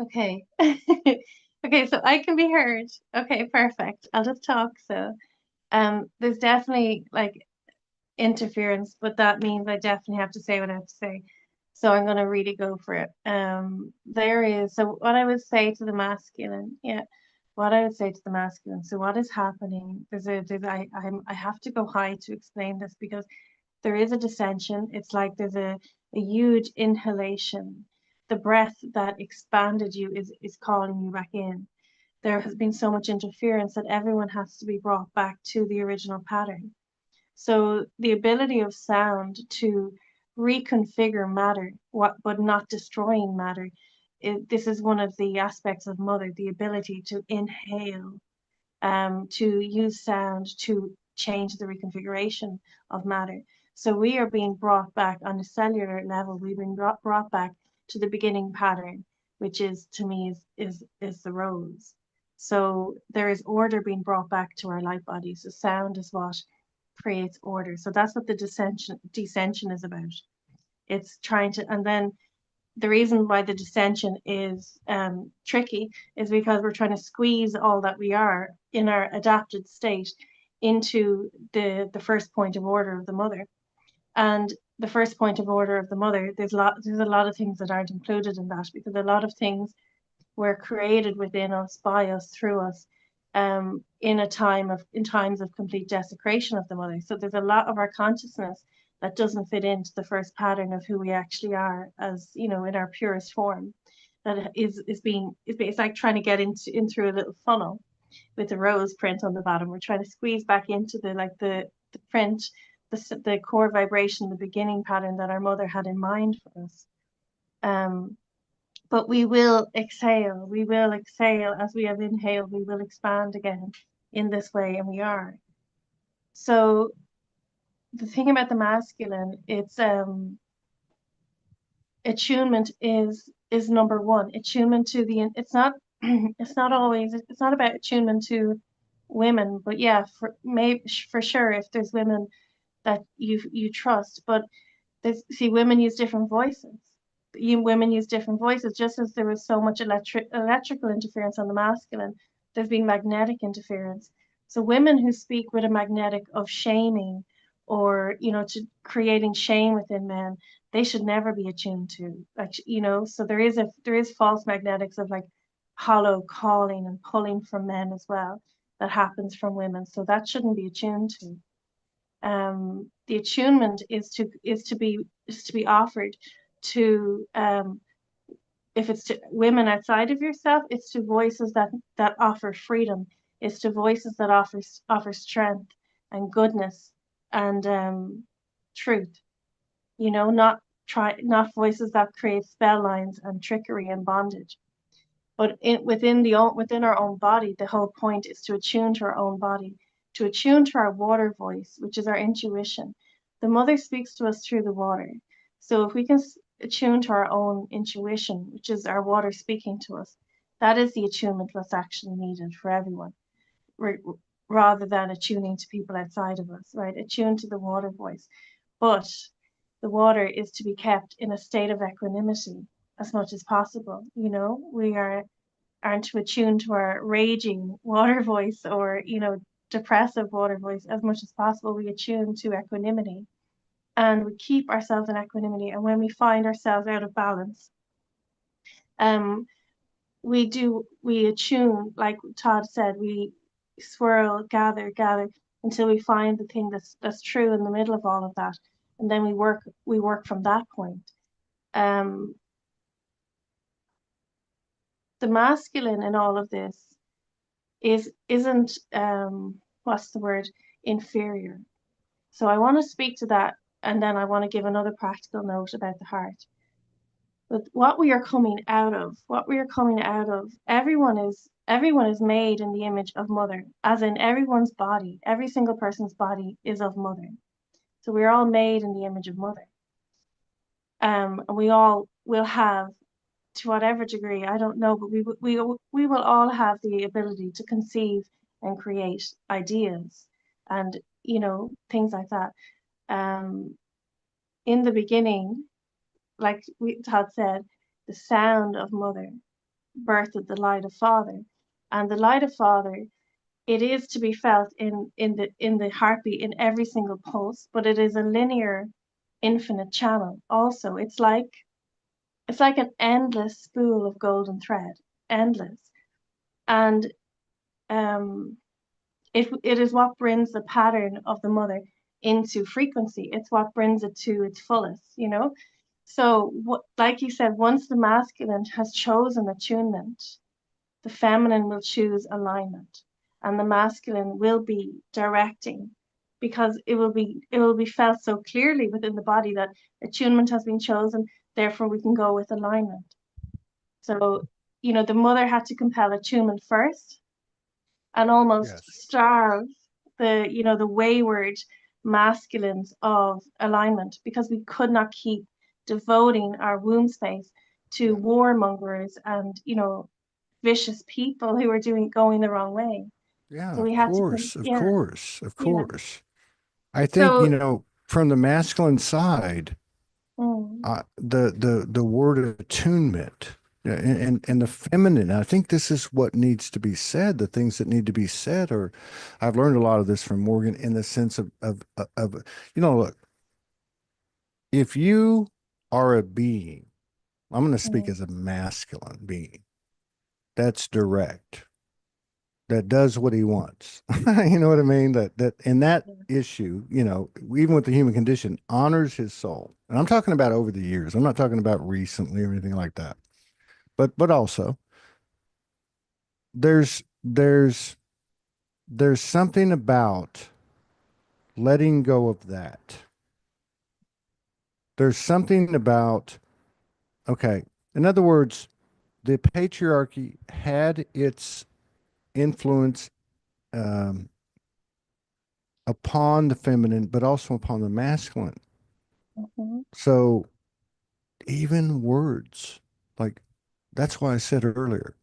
Okay. Okay, so I can be heard. Okay, perfect. I'll just talk. So, there's definitely like interference, but that means I definitely have to say what I have to say. So I'm gonna really go for it. There is so what I would say to the masculine, yeah, what I would say to the masculine. So what is happening? I have to go high to explain this because there is a dissension. It's like there's a huge inhalation. The breath that expanded you is calling you back in. There has been so much interference that everyone has to be brought back to the original pattern. So the ability of sound to reconfigure matter, but not destroying matter, this is one of the aspects of mother, the ability to inhale, to use sound to change the reconfiguration of matter. So we are being brought back on a cellular level. We've been brought back to the beginning pattern, which is to me is the rose. So there is order being brought back to our light bodies. The sound is what creates order. So that's what the descension is about. It's trying to, and then the reason why the descension is tricky is because we're trying to squeeze all that we are in our adapted state into the first point of order of the mother. And the first point of order of the mother, there's a lot of things that aren't included in that, because a lot of things were created within us, by us, through us, in times of complete desecration of the mother. So there's a lot of our consciousness that doesn't fit into the first pattern of who we actually are, as you know, in our purest form. That it's like trying to get in through a little funnel with a rose print on the bottom. We're trying to squeeze back into the print, the core vibration, the beginning pattern that our mother had in mind for us. But we will exhale. We will exhale as we have inhaled. We will expand again in this way, and we are. So the thing about the masculine, it's attunement is number one. Attunement to the, it's not it's not always, it's not about attunement to women, but yeah, for sure, if there's women that you trust. But see, women use different voices. Women use different voices, just as there was so much electrical interference on the masculine, there's been magnetic interference. So women who speak with a magnetic of shaming, or to creating shame within men, they should never be attuned to. Like, so there is false magnetics of like hollow calling and pulling from men as well, that happens from women. So that shouldn't be attuned to. The attunement is to be offered to, if it's to women outside of yourself, it's to voices that offer freedom. It's to voices that offer strength and goodness and truth. Not voices that create spell lines and trickery and bondage. But within our own body, the whole point is to attune to our own body, to attune to our water voice, which is our intuition. The mother speaks to us through the water. So if we can attune to our own intuition, which is our water speaking to us, that is the attunement that's actually needed for everyone, rather than attuning to people outside of us, right? Attune to the water voice. But the water is to be kept in a state of equanimity as much as possible. We aren't to attune to our raging water voice, or depressive water voice as much as possible. We attune to equanimity, and we keep ourselves in equanimity. And when we find ourselves out of balance, um we attune, like Todd said, we swirl, gather until we find the thing that's true in the middle of all of that, and then we work from that point. um the masculine in all of this isn't, what's the word, inferior. So I want to speak to that, and then I want to give another practical note about the heart. But what we are coming out of, everyone is made in the image of mother, as in everyone's body, every single person's body is of mother. So we're all made in the image of mother. And we all will have, to whatever degree, I don't know, but we will all have the ability to conceive and create ideas, and things like that. Um, in the beginning, like Todd said, the sound of mother birthed the light of father, and the light of father, it is to be felt in the heartbeat, in every single pulse, but it is a linear, infinite channel. Also, it's like an endless spool of golden thread, endless. And um, it is what brings the pattern of the mother into frequency. It's what brings it to its fullest. So, like you said, once the masculine has chosen attunement, the feminine will choose alignment, and the masculine will be directing, because it will be felt so clearly within the body that attunement has been chosen. Therefore, we can go with alignment. So, the mother had to compel attunement first, and almost Yes. starve the wayward masculines of alignment, because we could not keep devoting our womb space to Yeah. warmongers and vicious people who were going the wrong way. Yeah, So of we had to course, of yeah, course, of yeah. course. I think, So from the masculine side, mm, the word attunement, yeah, and the feminine, I think this is what needs to be said. The things that need to be said are, I've learned a lot of this from Morgan in the sense of look, if you are a being, I'm going to speak mm, as a masculine being that's direct, that does what he wants. You know what I mean? That in that yeah. issue, even with the human condition, honors his soul. And I'm talking about over the years. I'm not talking about recently or anything like that. But also there's there's something about letting go of that. There's something about, okay, in other words, the patriarchy had its influence um, upon the feminine, but also upon the masculine. Mhm, So even words, like that's why I said earlier,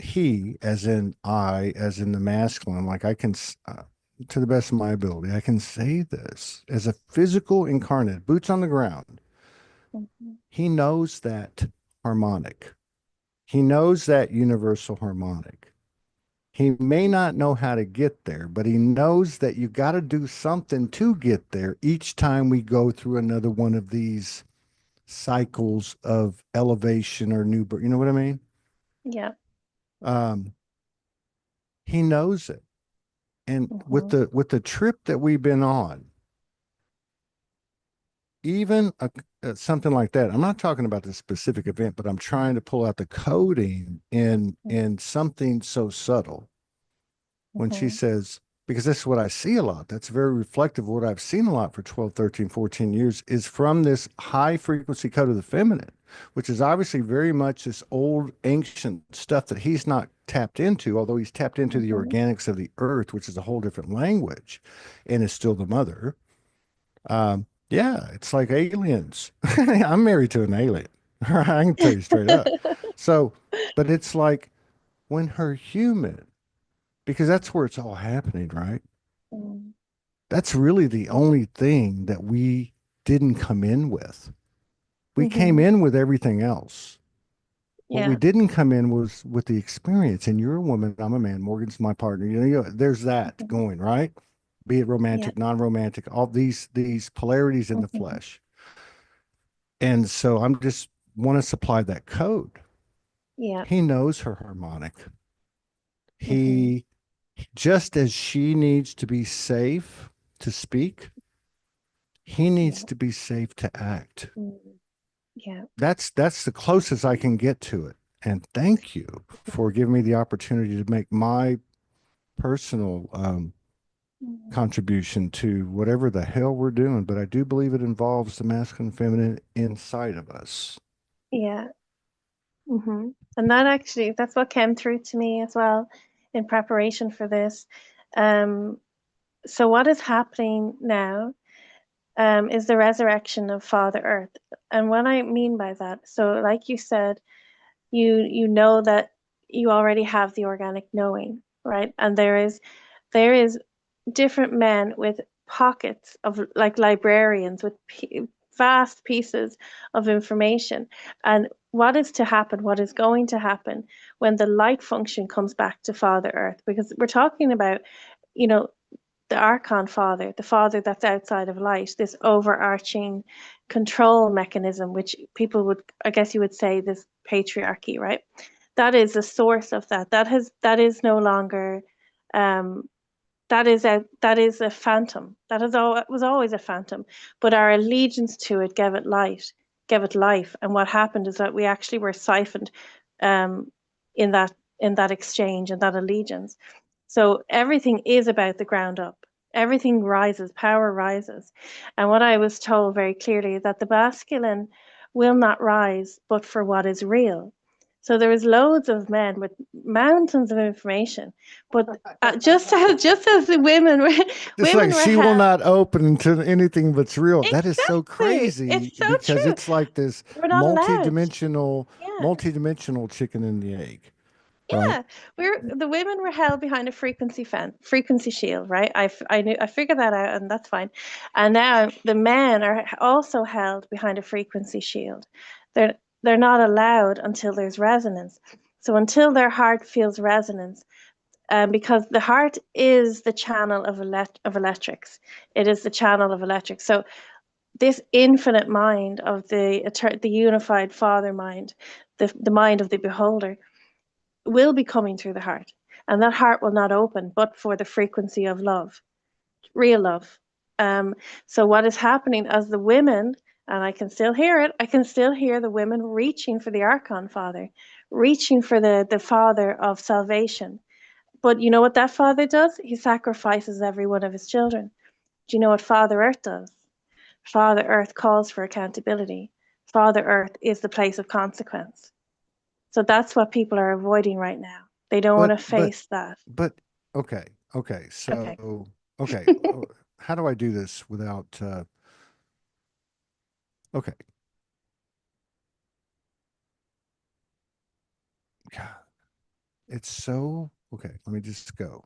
he, as in I, as in the masculine, like to the best of my ability, I can say this as a physical incarnate, boots on the ground. mhm, He knows that harmonic. He knows that universal harmonic. He may not know how to get there, but he knows that you got to do something to get there each time we go through another one of these cycles of elevation or new birth. You know what I mean? yeah. Um, he knows it. And with Mhm, the trip that we've been on, even something like that, I'm not talking about the specific event, but I'm trying to pull out the coding in something so subtle when she mhm, says, because this is what I see a lot. That's very reflective of what I've seen a lot for 12, 13, 14 years is from this high frequency code of the feminine, which is obviously very much this old ancient stuff that he's not tapped into, although he's tapped into the mhm, organics of the earth, which is a whole different language and is still the mother. Yeah, it's like aliens. I'm married to an alien. I can tell you straight up. So, but it's like when her human, because that's where it's all happening, right? mm, That's really the only thing that we didn't come in with. We came mhm, in with everything else. What we yeah. didn't come in was with the experience. And you're a woman, I'm a man, Morgan's my partner. There's that Mhm, going, right? Be it yeah. romantic, non-romantic, all these polarities in the Mhm, flesh. And so I'm just want to supply that code. yeah. He knows her harmonic. Mhm, He, just as she needs to be safe to speak, he needs yeah. to be safe to act. Mm, yeah. That's the closest I can get to it. And thank you for giving me the opportunity to make my personal Mhm, contribution to whatever the hell we're doing. But I do believe it involves the masculine and feminine inside of us. yeah. And that actually, that's what came through to me as well in preparation for this. Um, so what is happening now is the resurrection of Father Earth. And what I mean by that, so like you said, you know that you already have the organic knowing, right? And there is different men with pockets of like librarians with vast pieces of information. And what is to happen, what is going to happen when the light function comes back to Father Earth? Because we're talking about, you know, the Archon Father, the Father that's outside of light, this overarching control mechanism, which people would, I guess you would say, this patriarchy, right? That is the source of that. That is no longer um, that is a phantom. Was always a phantom, but our allegiance to it gave it light, gave it life. And what happened is that we actually were siphoned um, in that exchange and that allegiance. So everything is about the ground up. Everything rises, power rises. And what I was told very clearly that the masculine will not rise but for what is real. So there was loads of men with mountains of information, but just as the women were It's women like were she will held. not open to anything that's real. That is so Exactly. crazy It's so because true. it's like this We're not allowed. multi-dimensional, Yeah. multi-dimensional chicken and the egg, right? Yeah, the women were held behind a frequency shield, right? I figured that out, and that's fine. And now the men are also held behind a frequency shield. They're they're not allowed until there's resonance. So until their heart feels resonance, because the heart is the channel of electrics. It is the channel of electrics. So this infinite mind of the unified Father mind, the mind of the beholder will be coming through the heart. And that heart will not open but for the frequency of love, real love. Um, so, what is happening as the women, and I can still hear it, I can still hear the women reaching for the Archon Father, reaching for the Father of salvation. But you know what that Father does? He sacrifices every one of his children. Do you know what Father Earth does? Father Earth calls for accountability. Father Earth is the place of consequence. So that's what people are avoiding right now. They don't want But to face that. but okay, okay. Okay. So okay, how do I do this without okay. God, it's so okay. Let me just go.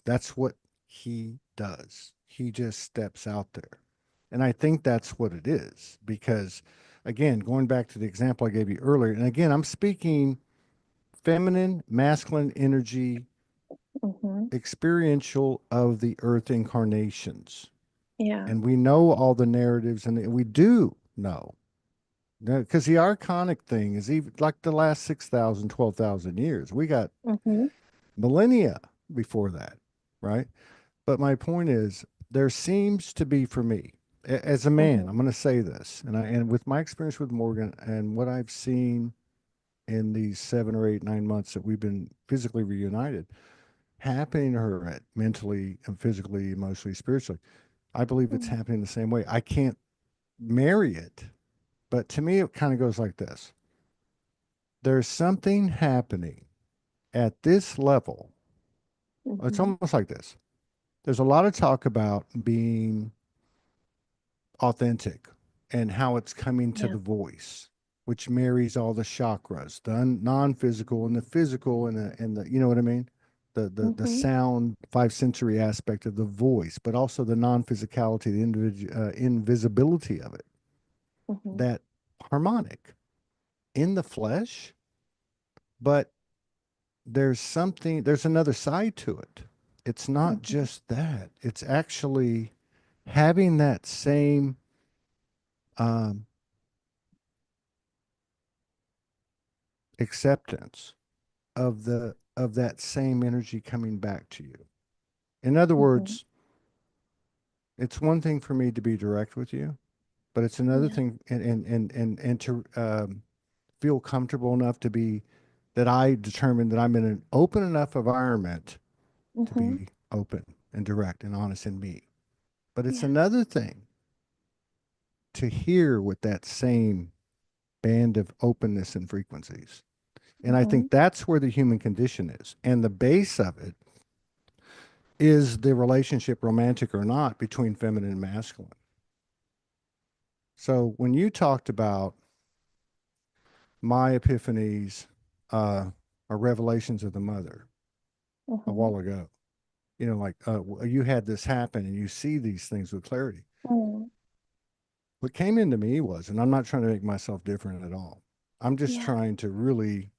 That's what he does. He just steps out there. And I think that's what it is because again, going back to the example I gave you earlier, and again, I'm speaking feminine, masculine energy Hmm. experiential of the earth incarnations. Yeah. And we know all the narratives and we do know because the archonic thing is even like the last 6,000, 12,000 years. We got Hmm. millennia before that, right? But my point is, there seems to be for me, as a man, Hmm. I'm going to say this, and with my experience with Morgan and what I've seen in these 7 or 8, 9 months that we've been physically reunited, happening to her at mentally and physically, emotionally, spiritually, I believe it's Hmm. happening the same way. I can't marry it, but to me, it kind of goes like this: there's something happening at this level. It's Hmm. almost like this. There's a lot of talk about being authentic and how it's coming to Yeah. the voice, which marries all the chakras, the non-physical and the physical and the you know what I mean? The Hmm. sound five sensory aspect of the voice, but also the non-physicality, the invisibility of it, Hmm. that harmonic in the flesh, but there's another side to it. It's not Hmm. just that. It's actually having that same um, acceptance of that same energy coming back to you. In other Hmm. words, it's one thing for me to be direct with you, but it's another Yeah. thing and to feel comfortable enough to be that I determine that I'm in an open enough environment to Hmm. be open and direct and honest in me. But it's Yeah. another thing to hear with that same band of openness and frequencies. And I Hmm. think that's where the human condition is. And the base of it is the relationship, romantic or not, between feminine and masculine. So when you talked about my epiphanies or revelations of the mother a Hmm. while ago, like you had this happen and you see these things with clarity. Hmm. What came into me was, and I'm not trying to make myself different at all. I'm just Yeah. trying to really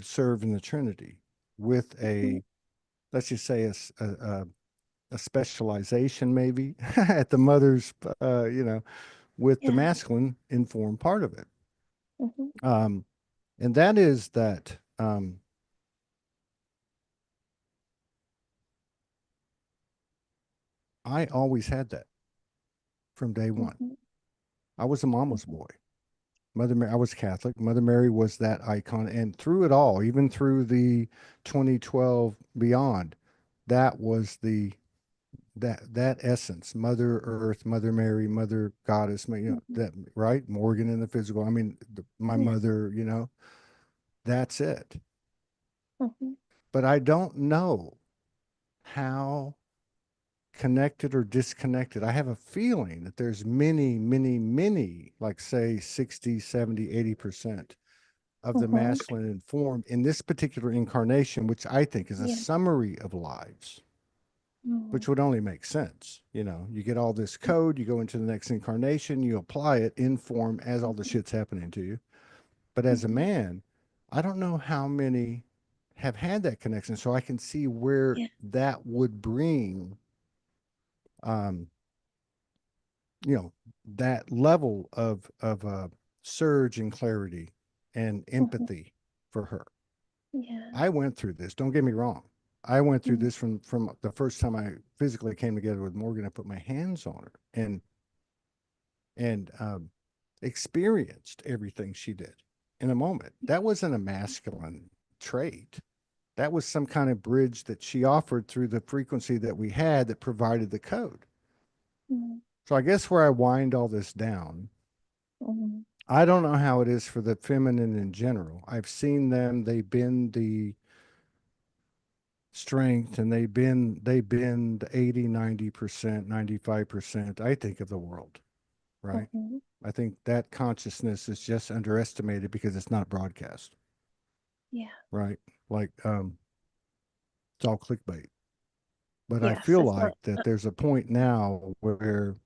serve in the Trinity with Hmm. let's just say a specialization maybe at the mother's, with the Yeah. masculine informed part of it. Hmm. Um, and that is that I always had that from day one. Hmm. I was a mama's Hmm. boy. Mother Mary, I was Catholic. Mother Mary was that icon. And through it all, even through the 2012 beyond, that was that essence, Mother Earth, Mother Mary, Mother Goddess, Hmm. that right, Morgan in the physical. I mean, my Yeah. mother, That's it. Mhm. But I don't know how connected or disconnected. I have a feeling that there's many, many, many, like say 60, 70, 80% of the Mhm. masculine form in this particular incarnation, which I think is a Yeah. summary of lives, Mhm. which would only make sense. You know, you get all this code, you go into the next incarnation, you apply it in form as all the Mhm. shit's happening to you. But as a Mhm. man, I don't know how many have had that connection. So I can see where Yeah. that would bring, um, you know, that level of surge in clarity and Mhm. empathy for her. Yeah. I went through this. Don't get me wrong. I went through Mhm. this from the first time I physically came together with Morgan. I put my hands on her and experienced everything she did in a moment. That wasn't a masculine trait. That was some kind of bridge that she offered through the frequency that we had that provided the code. Mhm. So I guess where I wind all this down, Mhm. I don't know how it is for the feminine in general. I've seen them, they bend the strength and they bend 80, 90%, 95%, I think, of the world, right? Mhm. I think that consciousness is just underestimated because it's not broadcast, Yeah. right? Like it's all clickbait. But I Yes, feel it's like not. that there's a point now where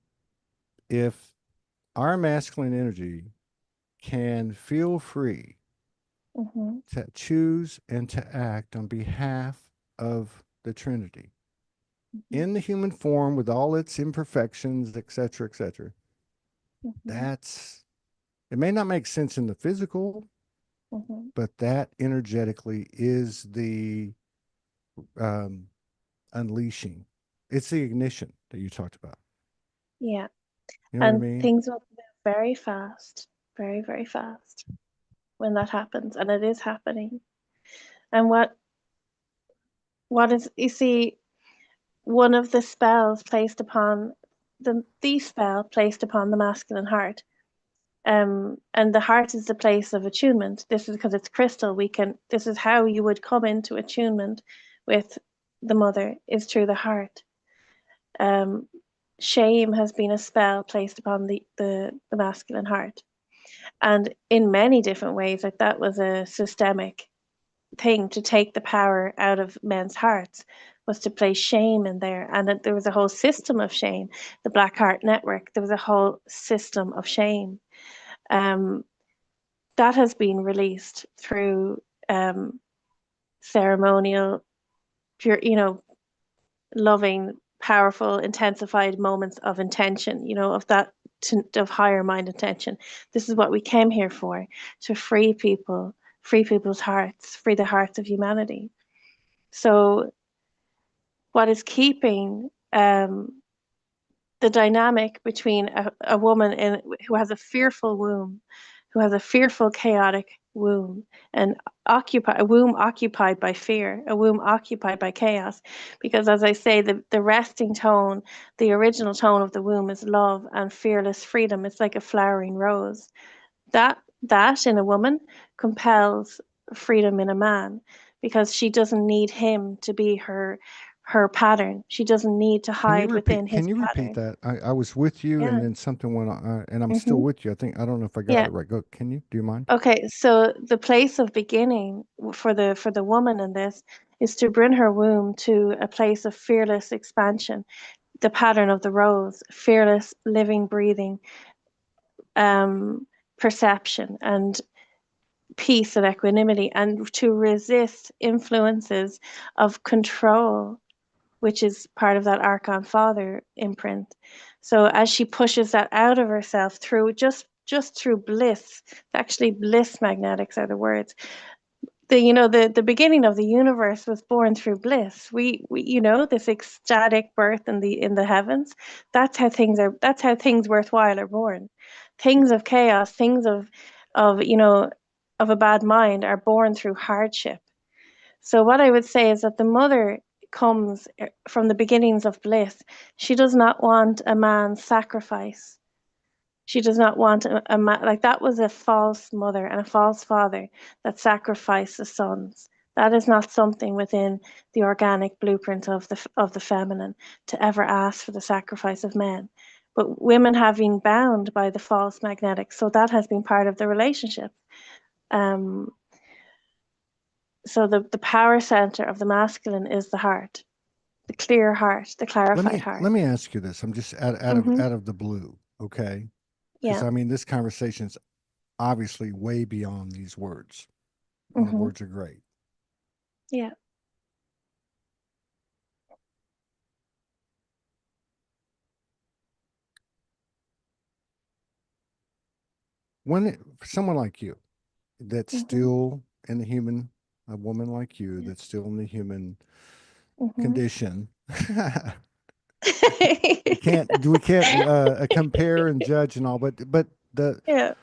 if our masculine energy can feel free Mhm. to choose and to act on behalf of the Trinity Mhm. in the human form with all its imperfections, et cetera, Mhm. that's it may not make sense in the physical, Mhm. but that energetically is the um, unleashing. It's the ignition that you talked about. Yeah. You know what I And mean? things will move very fast, very, very fast when that happens, and it is happening. And what is, you see, one of the spells placed upon the spell placed upon the masculine heart. And the heart is the place of attunement. This is because it's crystal. This is how you would come into attunement with the mother, is through the heart. Um, Shame has been a spell placed upon the masculine heart. And in many different ways, like that was a systemic thing to take the power out of men's hearts, was to place shame in there. And there was a whole system of shame. The Black Heart Network, there was a whole system of shame. Um, that has been released through um, ceremonial, pure, loving, powerful, intensified moments of intention, of that, of higher mind intention. This is what we came here for, to free people, free people's hearts, free the hearts of humanity. So, what is keeping the dynamic between a woman who has a fearful womb, who has a fearful, chaotic womb, and a womb occupied by fear, a womb occupied by chaos. Because, as I say, the resting tone, the original tone of the womb is love and fearless freedom. It's like a flowering rose. That in a woman compels freedom in a man, because she doesn't need him to be her pattern. She doesn't need to Can you hide repeat? within Can his you repeat pattern. that? I was with you, and Yeah. then something went on, and I'm still Hmm. with you. I think I don't know if I got Yeah. it right. Go. Can you? Do you mind? Okay. So the place of beginning for the woman in this is to bring her womb to a place of fearless expansion, the pattern of the rose, fearless living, breathing, um, perception, and peace and equanimity, and to resist influences of control, which is part of that Archon Father imprint. So as she pushes that out of herself through just through bliss, actually bliss magnetics are the words. The beginning of the universe was born through bliss. We this ecstatic birth in the heavens. That's how things worthwhile are born. Things of chaos, things of of a bad mind are born through hardship. So what I would say is that the mother comes from the beginnings of bliss. She does not want a man's sacrifice. She does not want like that was a false mother and a false father that sacrificed the sons. That is not something within the organic blueprint of the feminine to ever ask for the sacrifice of men. But women have been bound by the false magnetic, so that has been part of the relationship. Um, so the power center of the masculine is the heart, the clear heart, the Let clarified me heart. let me ask you this. I'm just Mm-hmm. out of the blue, okay? Because Yeah. I mean, this conversation's obviously way beyond these words, and the Mm-hmm. words are great. Yeah. For someone like you, that's Mm-hmm. still in the human, a woman like you, Yeah. that's still in the human Mm-hmm. condition. We can't compare and judge and all, but the Yeah.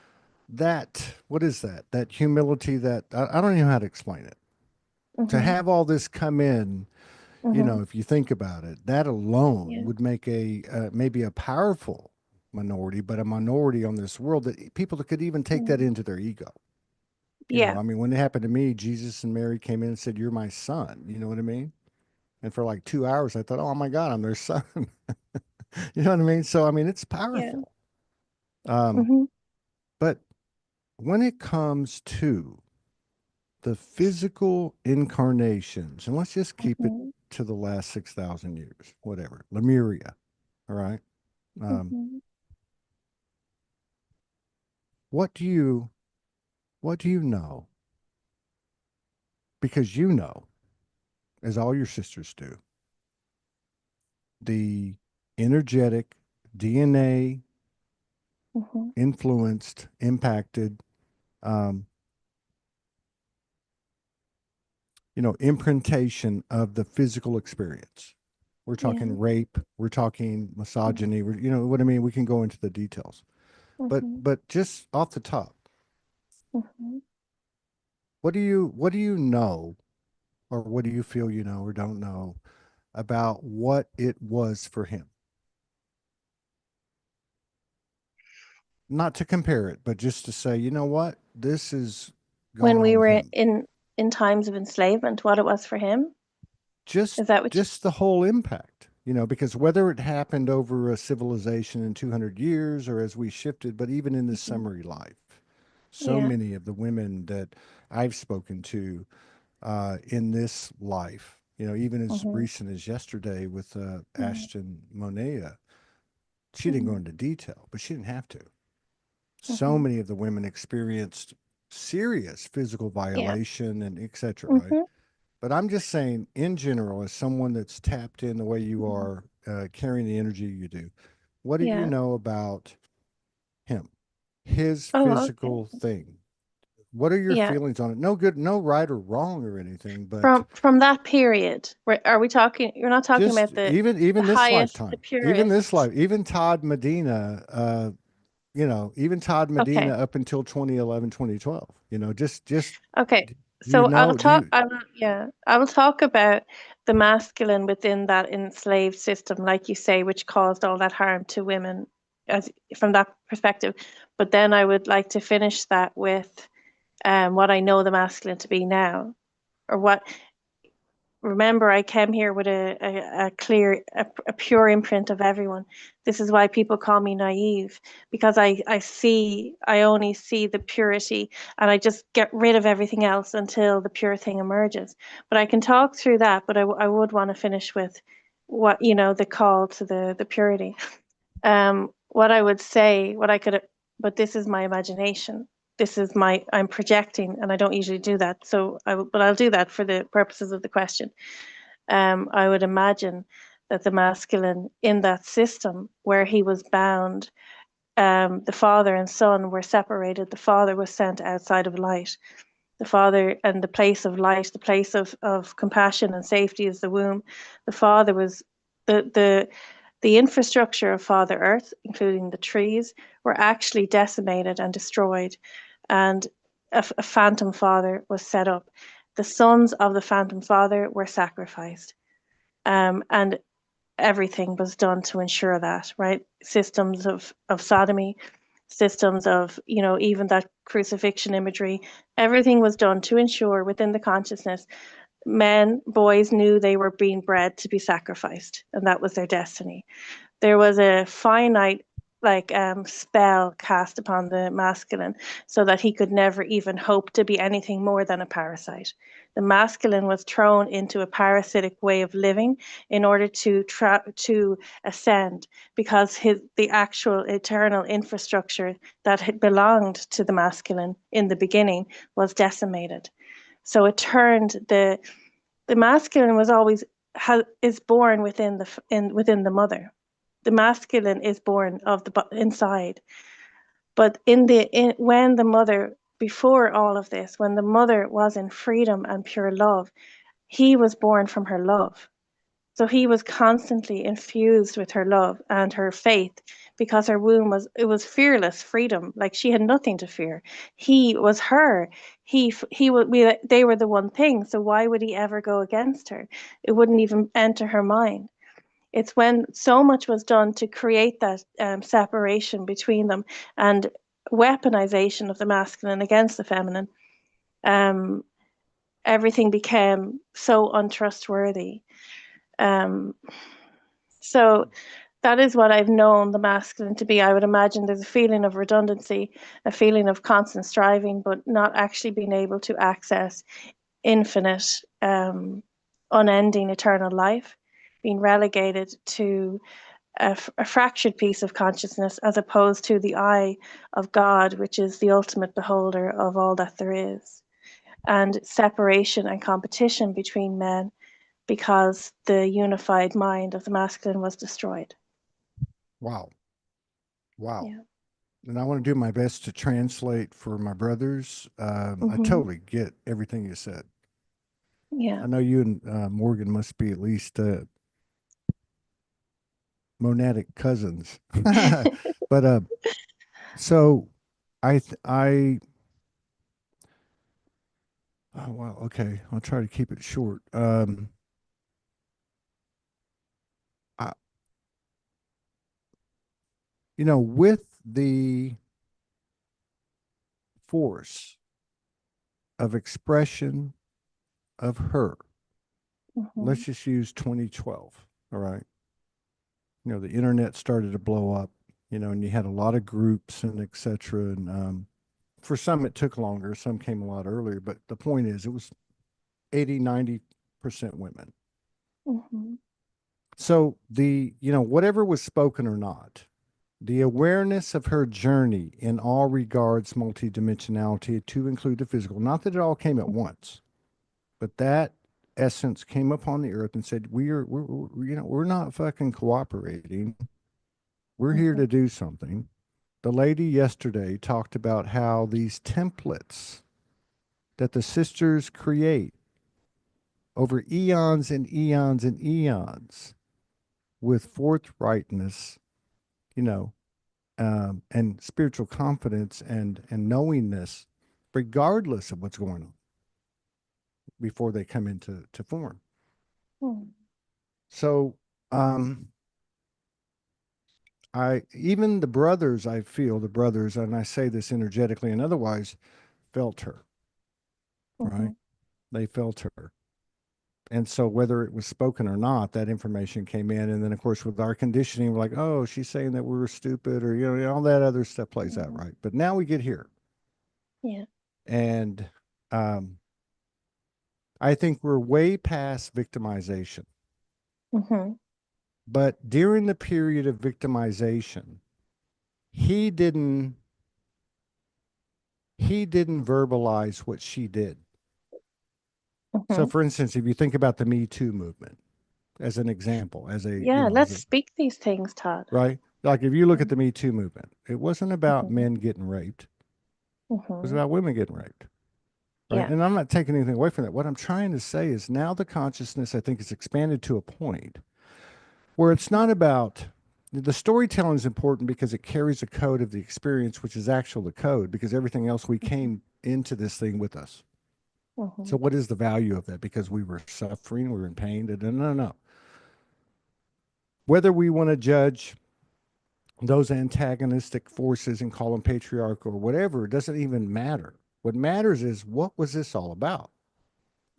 that what is that? That humility that I don't even know how to explain it. To Mm-hmm. have all this come in, Mm-hmm. if you think about it, that alone Yeah. would make a maybe a powerful minority, but a minority on this world that people that could even take that Mm. into their ego. Yeah. I mean, when it happened to me, Jesus and Mary came in and said, "You're my son." You know what I mean? And for like 2 hours, I thought, "Oh my God, I'm their son." You know what I mean? So I mean, it's Yeah. powerful. Um, Mm-hmm. but when it comes to the physical incarnations, and let's just keep it Mm-hmm. to the last 6,000 years, whatever, Lemuria, all right? Um, Mm-hmm. what do you what do you know? Because you know, as all your sisters do, the energetic DNA Mm-hmm. influenced, impacted, um, imprintation of the physical experience. We're Yeah. talking rape, we're talking Mm-hmm. misogyny, you know what I mean? We can go into the details. But Mm-hmm. just off the top, Mm-hmm. what do you know, or what do you feel you know or don't know about what it was for him? Not to compare it, but just to say, you know what? This is When going on we with were him. in times of enslavement, what it was for him. just Is that what you? just the whole impact, because whether it happened over a civilization in 200 years or as we shifted, but even in this Mhm. summary life, so Yeah. many of the women that I've spoken to in this life, even as Mm-hmm. recent as yesterday with Yeah. Ashton Monea, she didn't go Mm-hmm. into detail, but she didn't have to. So Mm-hmm. many of the women experienced serious physical Yeah. violation and etc. Right? Mm-hmm. But I'm just saying, in general, as someone that's tapped in the way you Mm-hmm. are, carrying the energy you do, what do you Yeah. know about him, his Oh, okay. physical thing? What are your Yeah. feelings on it? No good, no right or wrong or anything, but From that period, are we talking? You're not talking just about the even this highest, the lifetime, even this purest. life, even Todd Medina, even Todd Medina Okay. up until 2011, 2012. Just Okay. do you So I will know? Do talk. you I will. Yeah. I will talk about the masculine within that enslaved system, like you say, which caused all that harm to women, as from that perspective. But then I would like to finish that with what I know the masculine to be now, or what. Remember, I came here with a clear, a pure imprint of everyone. This is why people call me naive, because I only see the purity, and I just get rid of everything else until the pure thing emerges. But I can talk through that, but I would want to finish with what, the call to the purity. What I would say, what I could, but this is my imagination. I'm projecting, and I don't usually do that. But I'll do that for the purposes of the question. I would imagine that the masculine in that system where he was bound, the father and son were separated. The father was sent outside of light. The father and the place of light, the place of compassion and safety is the womb. The father was the infrastructure of Father Earth, including the trees, were actually decimated and destroyed, and a phantom father was set up. The sons of the phantom father were sacrificed, and everything was done to ensure that, right? Systems of sodomy, systems of, even that crucifixion imagery. Everything was done to ensure within the consciousness men, boys knew they were being bred to be sacrificed, and that was their destiny. There was a finite spell cast upon the masculine so that he could never even hope to be anything more than a parasite. The masculine was thrown into a parasitic way of living in order to ascend, because the actual eternal infrastructure that had belonged to the masculine in the beginning was decimated. So it turned the masculine was always is born within the mother. The masculine is born of the inside, but when the mother, before all of this, when the mother was in freedom and pure love, he was born from her love. So he was constantly infused with her love and her faith, because her womb was fearless freedom. Like, she had nothing to fear. He was her. They were the one thing. So why would he ever go against her? It wouldn't even enter her mind. It's when so much was done to create that separation between them, and weaponization of the masculine against the feminine. Um, Everything became so untrustworthy. Um, so that is what I've known the masculine to be. I would imagine there's a feeling of redundancy, a feeling of constant striving, but not actually being able to access infinite, unending, eternal life, being relegated to a fractured piece of consciousness, as opposed to the eye of God, which is the ultimate beholder of all that there is, and separation and competition between men, because the unified mind of the masculine was destroyed. Wow. Wow. Yeah. And I want to do my best to translate for my brothers. I Hmm. totally get everything you said. Yeah. I know you and Morgan must be at least monadic cousins. But so I oh wow, okay. I'll try to keep it short. I, with the force of expression of her, Hmm. let's just use 2012. All right. The internet started to blow up, and you had a lot of groups and et cetera. And for some, it took longer. Some came a lot earlier. But the point is, it was 80, 90% women. Hmm. So whatever was spoken or not, the awareness of her journey in all regards, multidimensionality to include the physical, not that it all came at once, but that essence came upon the earth and said, we're not fucking cooperating. We're here Hmm. to do something. The lady yesterday talked about how these templates that the sisters create over eons and eons and eons with forthrightness, you know, and spiritual confidence and knowingness, regardless of what's going on before they come into form. Hmm. So, um, even the brothers, I feel the brothers, and I say this energetically and otherwise, felt her, right? Hmm. They felt her. And so whether it was spoken or not, that information came in. And then of course with our conditioning, we're like, oh, she's saying that we were stupid, or all that other stuff plays out, Hmm. right? But now we get here. Yeah. And um, I think we're way past victimization. Hmm. But during the period of victimization, he didn't he didn't verbalize what she did. So Hmm. for instance, if you think about the Me Too movement as an example, as a, Yeah. as Let's a speak these things, Todd. right? Like if you look at the Me Too movement, it wasn't about Hmm. men getting raped. It was Hmm. about women getting raped, right? Yeah. And I'm not taking anything away from that. What I'm trying to say is now the consciousness, I think, is expanded to a point where it's not about the storytelling is important because it carries a code of the experience, which is actual the code, because everything else we came into this thing with us. Hmm. So what is the value of that? Because we were suffering, we were in pain. No, no, no. Whether we want to judge those antagonistic forces and call them patriarchal or whatever. It doesn't even matter. What matters is what was this all about?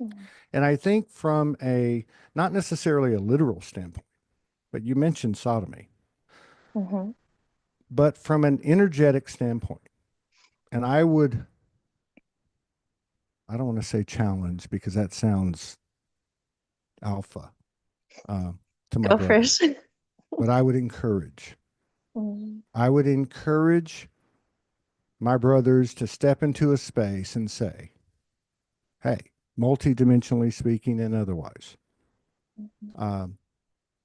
Mm. And I think from a not necessarily a literal standpoint, but you mentioned sodomy, Mhm. but from an energetic standpoint, and I don't want to say challenge because that sounds alpha uh, to my Go for brothers, it. but Mm. I would encourage my brothers to step into a space and say, hey, multidimensionally speaking and otherwise, Mhm. um,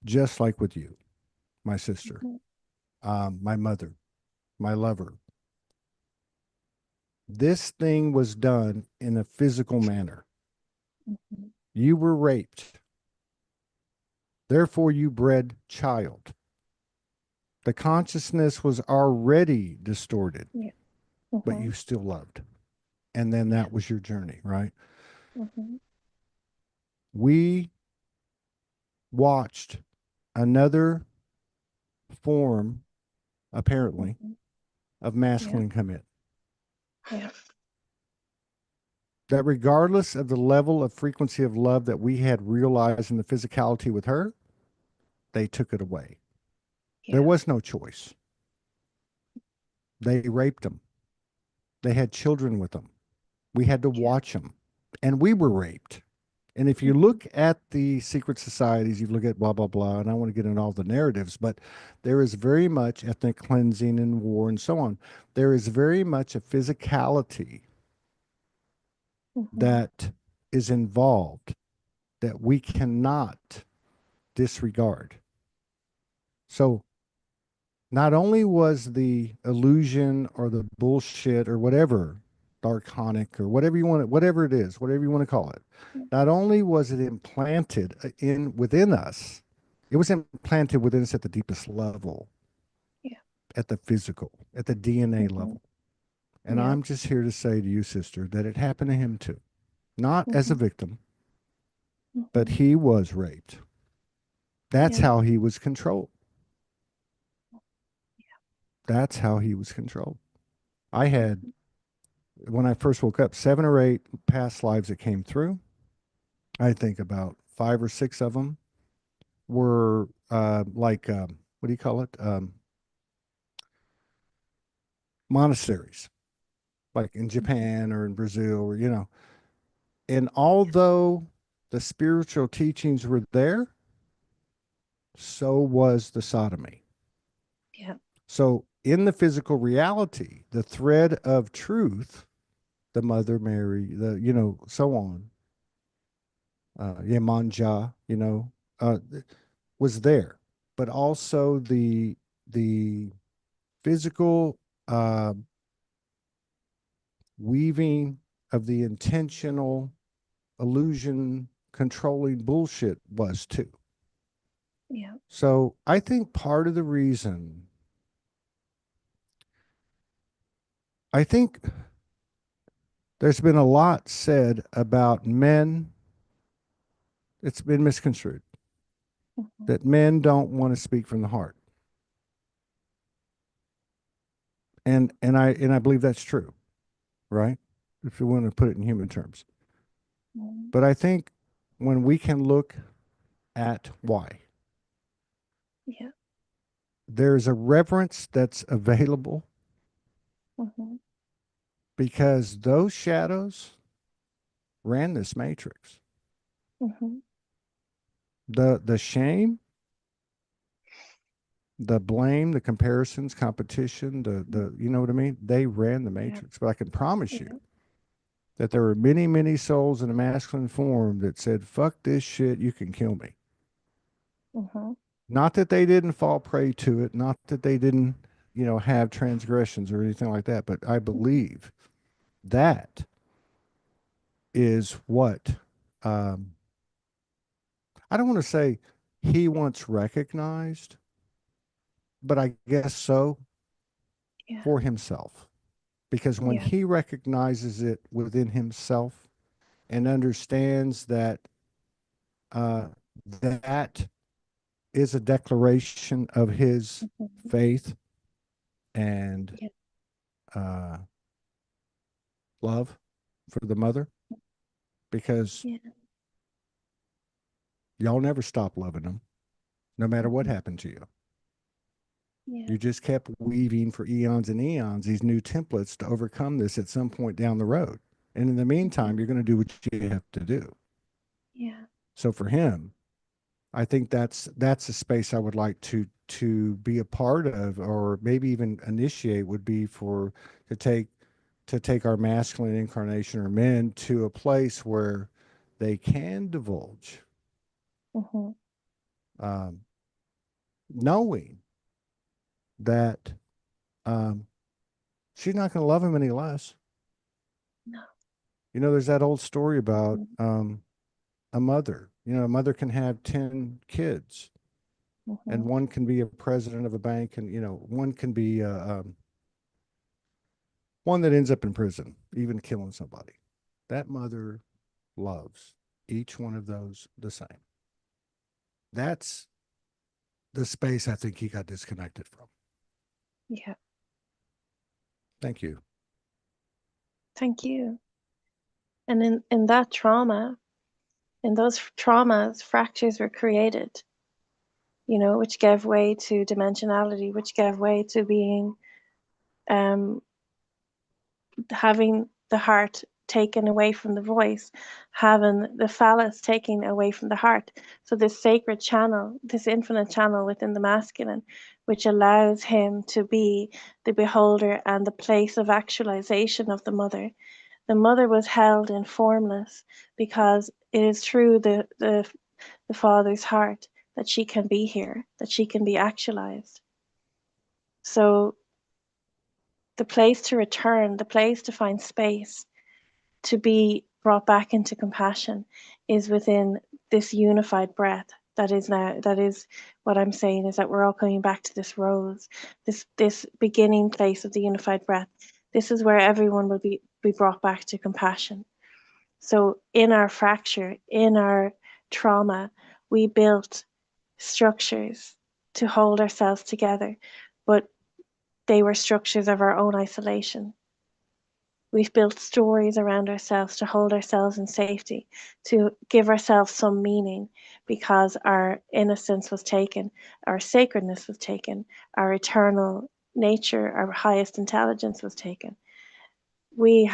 just like with you, my sister, Mhm. my mother, my lover, this thing was done in a physical manner. Mhm. You were raped. Therefore, you bred child. The consciousness was already distorted, Yeah. but Mhm. you still loved. And then Yeah. that was your journey, right? Mhm. We watched another form, apparently, Mhm. of Yeah. masculine come in. Yeah. That regardless of the level of frequency of love that we had realized in the physicality with her, they took it away. There Yeah. was no choice. They raped them. They had children with them. We had to Yeah. watch them. And we were raped. And if you Mhm. look at the secret societies, you look at blah, blah, blah, and I want to get into all the narratives, but there is very much ethnic cleansing and war and so on. There is very much a physicality Mhm. that is involved that we cannot disregard. So not only was the illusion or the bullshit or whatever, darkonic or whatever you want it, whatever it is, whatever you want to call it, not only was it implanted in within us, it was implanted within us at the deepest level, Yeah. at the physical, at the DNA Mhm. level. And Yeah. I'm just here to say to you, sister, that it happened to him too. Not as a Mhm. victim, but Mhm. he was raped. That's Yeah. how he was controlled. That's how he was controlled. I had, Mhm. when I first woke up, 7 or 8 past lives that came through. I think about 5 or 6 of them were like, what do you call it? Monasteries, like in Mhm. Japan or in Brazil, or, you know. And although the spiritual teachings were there, so was the sodomy. Yeah. So in the physical reality, the thread of truth, the Mother Mary, the, you know, so on, Yemanja, you know, was there, but also the physical uh, weaving of the intentional illusion controlling bullshit was too. Yeah. So I think part of the reason, I think there's been a lot said about men, it's been misconstrued, Mhm. that men don't want to speak from the heart. And I believe that's true, right? If you want to put it in human terms. Mhm. But I think when we can look at why, Yeah. there's a reverence that's available Mhm. because those shadows ran this matrix. Mhm. The shame, the blame, the comparisons, competition, the you know what I mean? They ran the Yeah. matrix. But I can promise you Yeah. that there were many, many souls in a masculine form that said, fuck this shit, you can kill me. Mhm. Not that they didn't fall prey to it, not that they didn't, you know, have transgressions or anything like that, but I Mhm. believe that is what um, I don't want to say he wants recognized, but I guess so Yeah. for himself. Because when Yeah. he recognizes it within himself and understands that uh, that is a declaration of his Mhm. faith, and Yeah. uh, love for the mother, because Yeah. y'all never stopped loving them, no matter what Mhm. happened to you. Yeah. You just kept weaving for eons and eons these new templates to overcome this at some point down the road. And in the Mhm. meantime, you're going to do what you have to do. Yeah. So for him, I think that's a space I would like to be a part of, or maybe even initiate, would be for to take to take our masculine incarnation or men to a place where they can divulge, Mhm. um, knowing that um, she's not going to love him any less. No. There's that old story about Mhm. a mother. A mother can have 10 kids, and Mhm. one can be a president of a bank, and one can be one that ends up in prison, even killing somebody. That mother loves each one of those the same. That's the space I think he got disconnected from. Yeah. Thank you. Thank you. And in that trauma, in those traumas, fractures were created, which gave way to dimensionality, which gave way to being, um, having the heart taken away from the voice, having the phallus taken away from the heart. So this sacred channel, this infinite channel within the masculine, which allows him to be the beholder and the place of actualization of the mother. The mother was held in formless because it is through the father's heart that she can be here, that she can be actualized. So the place to return, the place to find space, to be brought back into compassion is within this unified breath. That is what I'm saying, is that we're all coming back to this rose, this beginning place of the unified breath. This is where everyone will be brought back to compassion. So in our fracture, in our trauma, we built structures to hold ourselves together, but they were structures of our own isolation. We've built stories around ourselves to hold ourselves in safety, to give ourselves some meaning, because our innocence was taken, our sacredness was taken, our eternal nature, our highest intelligence was taken. We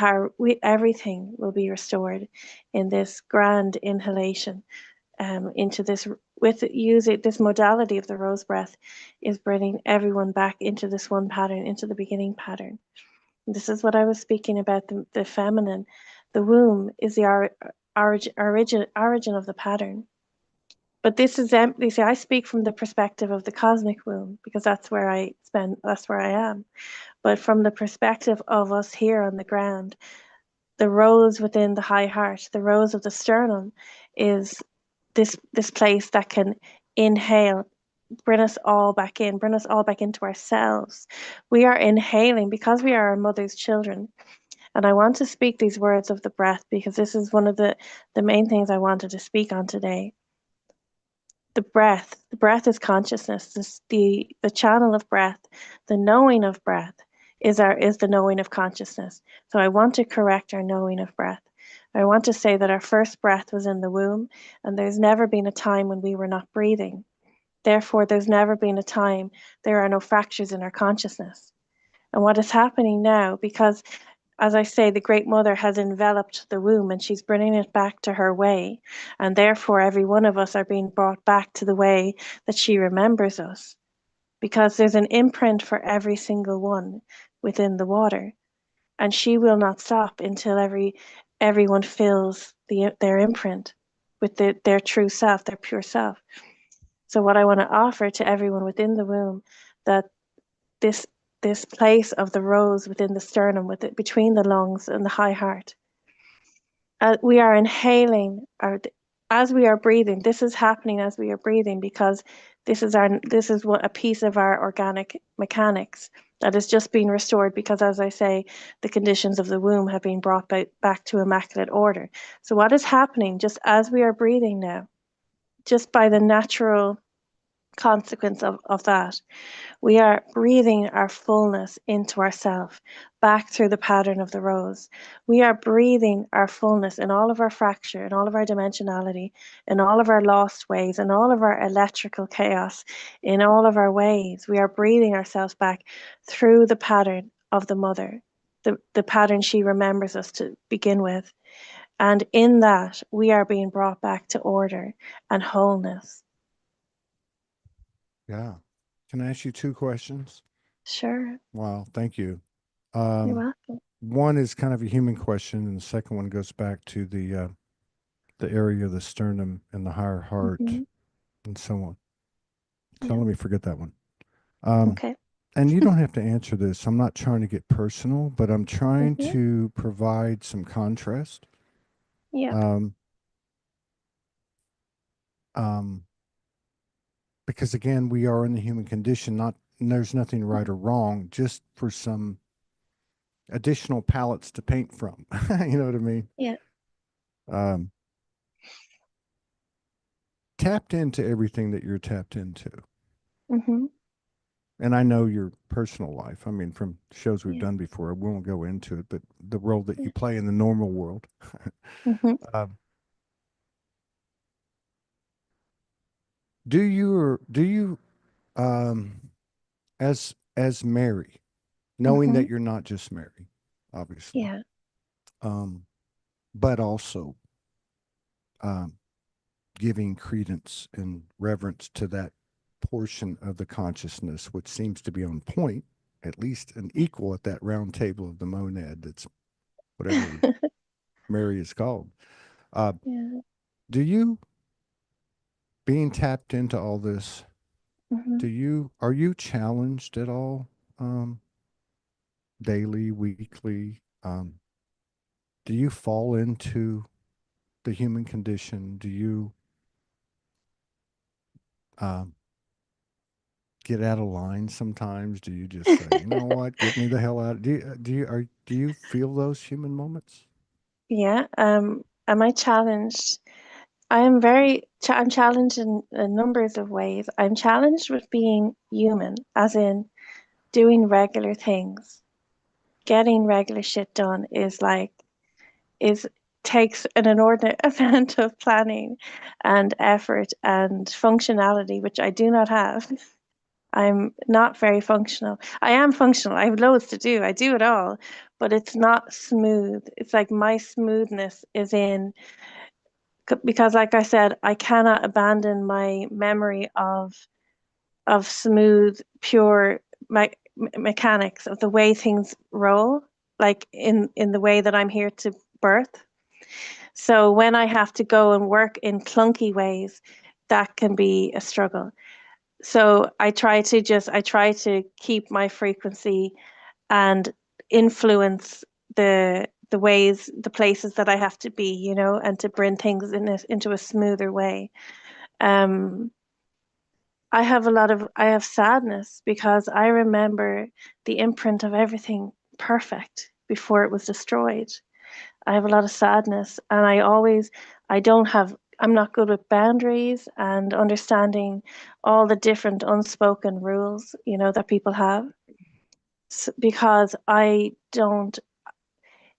everything will be restored in this grand inhalation, into this, with using this modality of the rose breath, is bringing everyone back into this one pattern, into the beginning pattern. This is what I was speaking about, the feminine. The womb is the origin of the pattern. But this is empty. See, I speak from the perspective of the cosmic womb because that's where I am. But from the perspective of us here on the ground, the rose within the high heart, the rose of the sternum, is this place that can inhale, bring us all back into ourselves. We are inhaling because we are our mother's children. And I want to speak these words of the breath because this is one of the main things I wanted to speak on today. The breath is consciousness. The channel of breath, the knowing of breath is the knowing of consciousness. So I want to correct our knowing of breath. I want to say that our first breath was in the womb, and there's never been a time when we were not breathing. Therefore, there's never been a time there are no fractures in our consciousness. And what is happening now, because as I say, the Great Mother has enveloped the womb and she's bringing it back to her way. And therefore, every one of us are being brought back to the way that she remembers us, because there's an imprint for every single one within the water. And she will not stop until everyone fills their imprint with their true self, their pure self. So what I want to offer to everyone within the womb, that this this place of the rose within the sternum, with it between the lungs and the high heart, we are inhaling as we are breathing. This is happening as we are breathing because this is what a piece of our organic mechanics that is just being restored, because as I say, the conditions of the womb have been brought back to immaculate order. So what is happening just as we are breathing now, just by the natural consequence of that, we are breathing our fullness into ourself back through the pattern of the rose. We are breathing our fullness in all of our fracture, in all of our dimensionality, in all of our lost ways, in all of our electrical chaos, in all of our ways. We are breathing ourselves back through the pattern of the mother, the pattern she remembers us to begin with. And in that, we are being brought back to order and wholeness. Yeah. Can I ask you two questions? Sure, Wow, thank you. you're Um, welcome. one is kind of a human question, and the second one goes back to the area of the sternum and the higher heart Hmm. and so on. So Yeah, let me forget that one. Um, okay. and you don't have to answer this. I'm not trying to get personal, but I'm trying Hmm. to provide some contrast. Yeah. Um, um, because again, we are in the human condition, not, there's nothing right or wrong, just for some additional palettes to paint from. You know what I mean? Yeah. Um, tapped into everything that you're tapped into. Hmm. And I know your personal life. I mean, from shows we've Yeah. done before, we won't go into it, but the role that you Yeah. play in the normal world. Hmm. um, do you um, as Mary, knowing Hmm. that you're not just Mary, obviously, Yeah. um, but also um, giving credence and reverence to that portion of the consciousness which seems to be on point, at least an equal at that round table of the monad. That's whatever Mary is called. Uh, Yeah. do you, being tapped into all this, Hmm. are you challenged at all, um, daily, weekly? Do you fall into the human condition? Do you um, get out of line sometimes? Do you just say, you know what, get me the hell out? Do you feel those human moments? Yeah. Am I challenged? I'm challenged in numbers of ways. I'm challenged with being human, as in doing regular things. Getting regular shit done is takes an inordinate amount of planning and effort and functionality, which I do not have. I'm not very functional. I am functional. I have loads to do. I do it all, but it's not smooth. It's like my smoothness is in because, like I said, I cannot abandon my memory of smooth, pure me mechanics of the way things roll, like in the way that I'm here to birth. So when I have to go and work in clunky ways, that can be a struggle. So I try to keep my frequency and influence the ways, the places that I have to be, and to bring things into a smoother way. Um, I have sadness because I remember the imprint of everything perfect before it was destroyed. I have a lot of sadness, and I'm not good with boundaries and understanding all the different unspoken rules, that people have. Because I don't,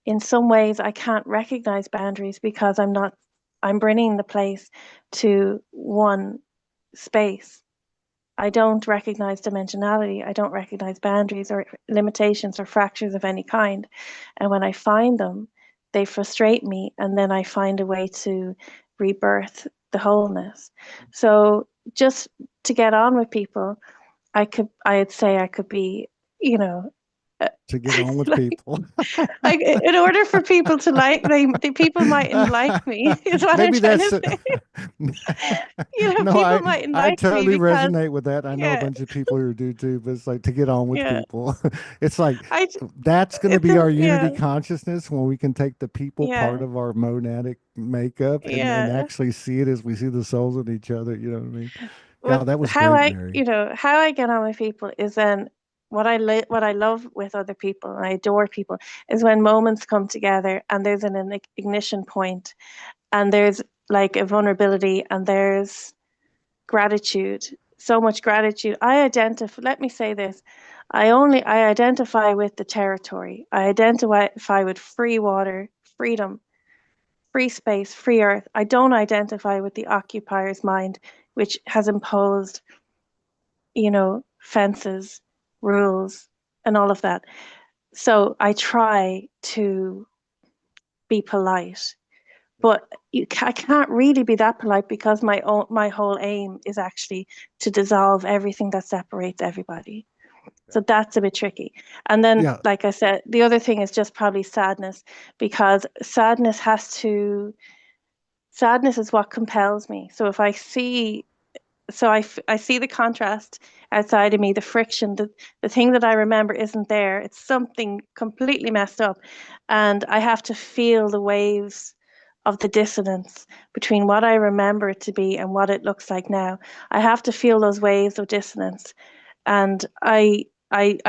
in some ways, I can't recognize boundaries because I'm bringing the place to one space. I don't recognize dimensionality. I don't recognize boundaries or limitations or fractures of any kind. And when I find them, they frustrate me. And then I find a way to rebirth the wholeness. So just to get on with people, I'd say I could be, you know, uh, To get on with like, people. in order for people to like the people mightn't like me, is what I'm Maybe trying that's to say. no, People mightn't I like me totally because, resonate with that. I know a yeah, bunch of people who do too, but it's like to get on with yeah. people. It's like I that's going to it's be a our yeah, unity consciousness when we can take the people part yeah, of our monadic makeup and yeah. actually see it as we see the souls in each other. You know what I mean? With God, that was how great, Mary. how I get on with people is then what I love with other people and I adore people is when moments come together and there's an ignition point and there's like a vulnerability and there's gratitude. so much gratitude. Let me say this. I identify with the territory. I identify with free water, freedom, free space, free earth. I don't identify with the occupier's mind, which has imposed, fences, rules, and all of that. So I try to be polite, but I can't really be that polite because my whole aim is actually to dissolve everything that separates everybody. So that's a bit tricky. And then, Yeah. like I said, the other thing is just probably sadness, because sadness is what compels me. So if I see so I see the contrast outside of me, the friction, the thing that I remember isn't there. It's something completely messed up. And I have to feel the waves of the dissonance between what I remember it to be and what it looks like now. I have to feel those waves of dissonance. And I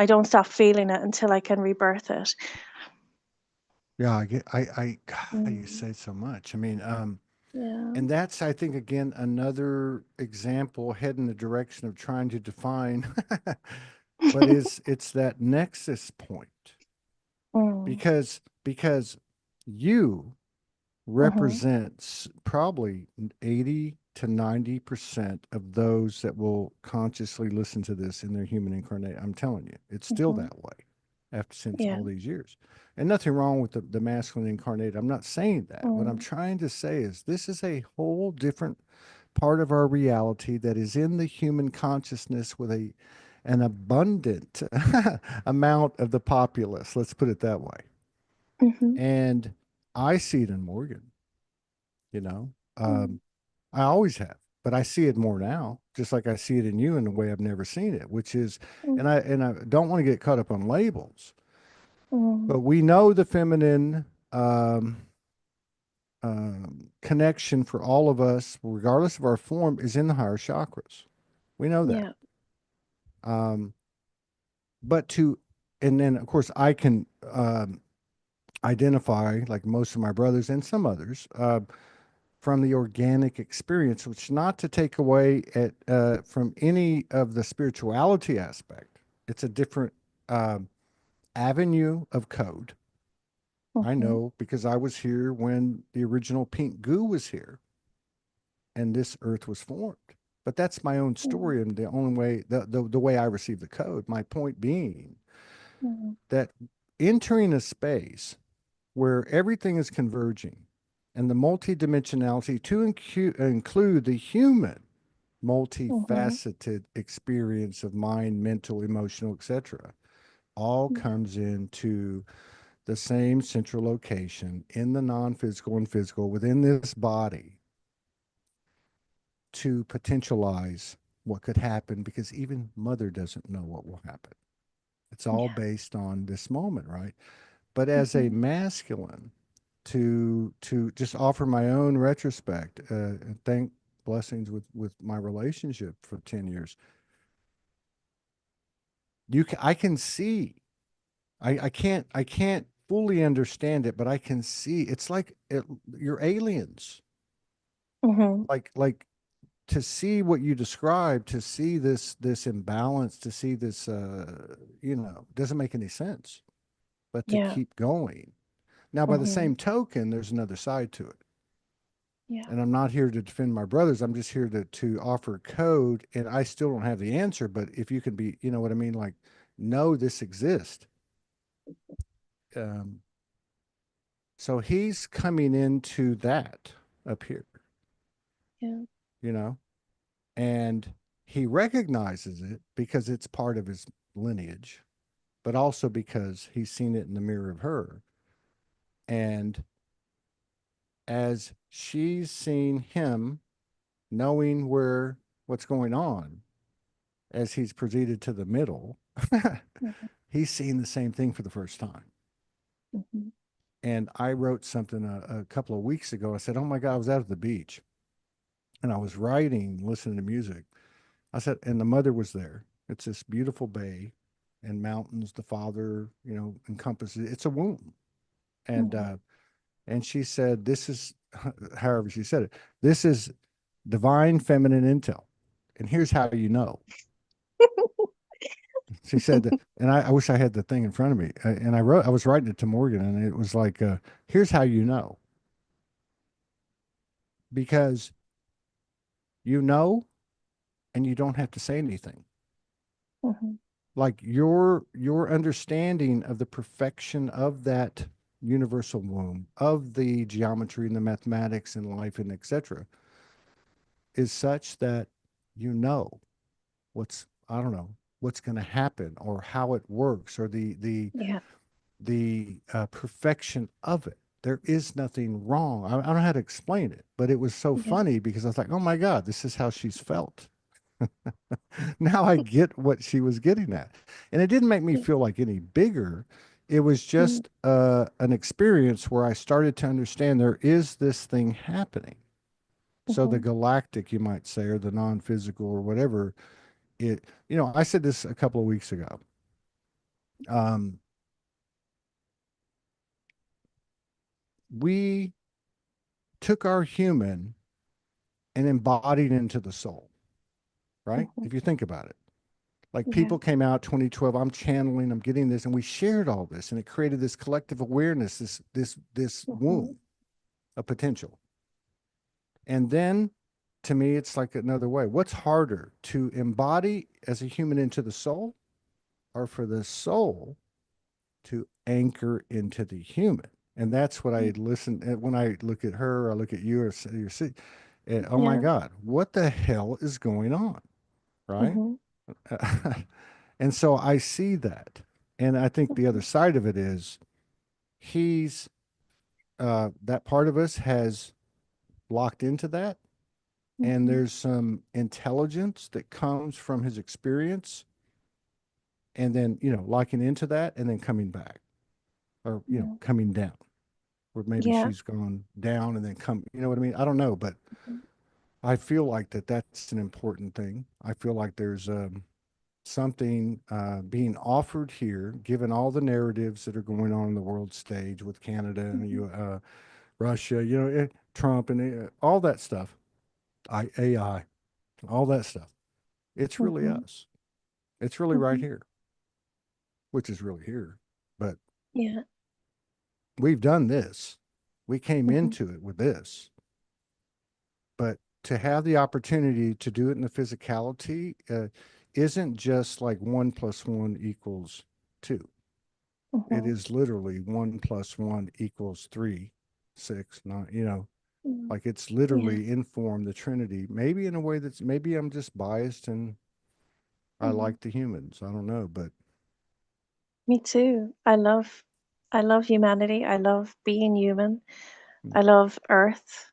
don't stop feeling it until I can rebirth it. Yeah, God, you Mm, say so much. I mean, yeah. and that's, I think, again, another example head in the direction of trying to define, but it's that nexus point Mm, because you mhm, represents probably 80 to 90% of those that will consciously listen to this in their human incarnate. I'm telling you, it's still mhm. that way after since Yeah. all these years. And nothing wrong with the masculine incarnate. I'm not saying that. What I'm Mm, trying to say is this is a whole different part of our reality that is in the human consciousness with an abundant amount of the populace. Let's put it that way. mhm, And I see it in Morgan, you know. mm, Um, I always have, but I see it more now, just like I see it in you in a way I've never seen it, which is, mm, and I don't want to get caught up on labels, mm. but we know the feminine connection for all of us, regardless of our form, is in the higher chakras. We know that. Yeah. Um, but to, and then of course I can identify, like most of my brothers and some others, from the organic experience, which not to take away at from any of the spirituality aspect. It's a different um, avenue of code. I Mhm, know because I was here when the original pink goo was here and this earth was formed. But that's my own mm, story and the only way, the way I receive the code. My point being mm, that entering a space where everything is converging and the multidimensionality to include the human mhm, multifaceted experience of mind, mental, emotional, etc., all mm, comes into the same central location in the non-physical and physical within this body to potentialize what could happen because even mother doesn't know what will happen. It's all yeah. based on this moment, right? But as a Mhm, masculine, to just offer my own retrospect and thank blessings with my relationship for 10 years, I can see, I can't fully understand it, but I can see it's like you're aliens, mhm, like to see what you described, to see this imbalance, to see this doesn't make any sense, but to yeah. keep going. Now by the Mhm, same token, there's another side to it. yeah. And I'm not here to defend my brothers. I'm just here to offer code. And I still don't have the answer. But if you can be, you know what I mean? Like, know this exists. Um, so he's coming into that up here, Yeah. you know, and he recognizes it because it's part of his lineage, but also because he's seen it in the mirror of her. And as she's seen him, knowing what's going on, as he's proceeded to the middle, Mhm, he's seeing the same thing for the first time. mhm, And I wrote something a couple of weeks ago. I said, "Oh my God, I was out at the beach and I was writing, listening to music." I said, and the mother was there. It's this beautiful bay and mountains. The father, encompasses. It's a womb, and mhm, uh, and she said, "This is," however she said it. This is divine feminine intel. And here's how you know. She said, and I wish I had the thing in front of me. And I was writing it to Morgan, and it was like, here's how you know. Because you know, and you don't have to say anything. Mhm. Like your understanding of the perfection of that universal womb, of the geometry and the mathematics and life and etc., is such that you know what's, I don't know, what's going to happen or how it works or Yeah. the perfection of it. There is nothing wrong. I don't know how to explain it, but it was so Yeah. funny because I was like, oh my God, this is how she's felt. Now I get what she was getting at. And it didn't make me Yeah. feel like any bigger. It was Mm. just an experience where I started to understand there is this thing happening. So the Mhm. galactic, you might say, or the non-physical or whatever, I said this a couple of weeks ago. Um, we took our human and embodied into the soul, right? Mhm. If you think about it. Like Yeah. people came out 2012, I'm channeling, I'm getting this, and we shared all this, and it created this collective awareness, this Mhm. womb of potential. And then to me, it's like another way. What's harder to embody as a human into the soul, or for the soul to anchor into the human? And that's what I listen when I look at her, I look at you, or you see, oh my Yeah. God, what the hell is going on? Right? Mhm. And so I see that. And I think the other side of it is he's that part of us has locked into that. And Mhm. there's some intelligence that comes from his experience and then, locking into that and then coming back or, Yeah. coming down. Or maybe Yeah. she's gone down and then come, you know what I mean? I don't know, but I feel like that's an important thing. I feel like there's something being offered here, given all the narratives that are going on in the world stage with Canada and Mhm. Russia, Trump and all that stuff, AI, all that stuff. It's really Mhm. us. It's really right Mhm. here, which is really here. But Yeah. we've done this. We came Mhm. into it with this. But to have the opportunity to do it in the physicality isn't just like 1 plus 1 equals 2. It Mhm. is literally 1 plus 1 equals 3, 6, 9, Mhm. like it's Yeah. literally informed the Trinity, maybe in a way that's maybe I'm just biased and I Mhm. like the humans. I don't know, but Me too. I love humanity. I love being human. mm, I love Earth.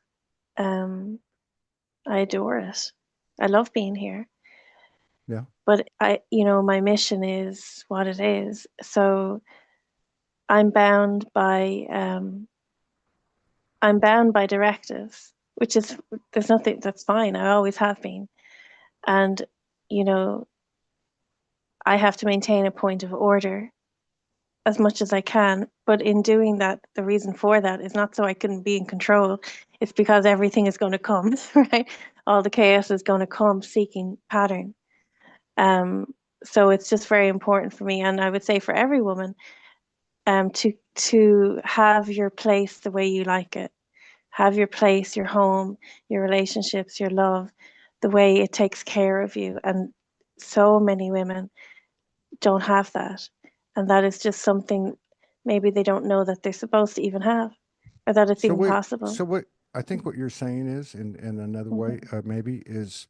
Um, I adore it. I love being here. yeah. But my mission is what it is. So I'm bound by directives, which is there's nothing that's fine. I always have been. And you know, I have to maintain a point of order as much as I can. But in doing that, the reason for that is not so I can be in control. It's because everything is going to come, right? All the chaos is going to come seeking pattern. Um, so it's just very important for me, and I would say for every woman, to have your place the way you like it. Have your place, your home, your relationships, your love, the way it takes care of you. And so many women don't have that. And that is just something maybe they don't know that they're supposed to even have, or that it's So even wait, possible. so what I think what you're saying is, in another way, Mhm. maybe is,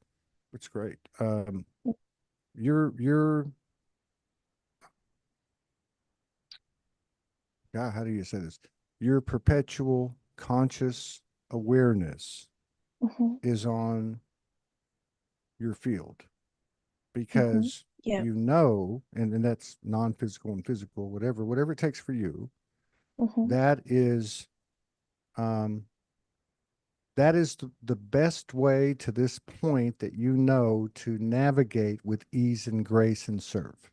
it's great. You're, God, how do you say this? Your perpetual conscious awareness Mhm. is on your field Mhm. because Yeah. and that's non-physical and physical, whatever it takes for you, Mhm. that is um the best way to this point that to navigate with ease and grace and serve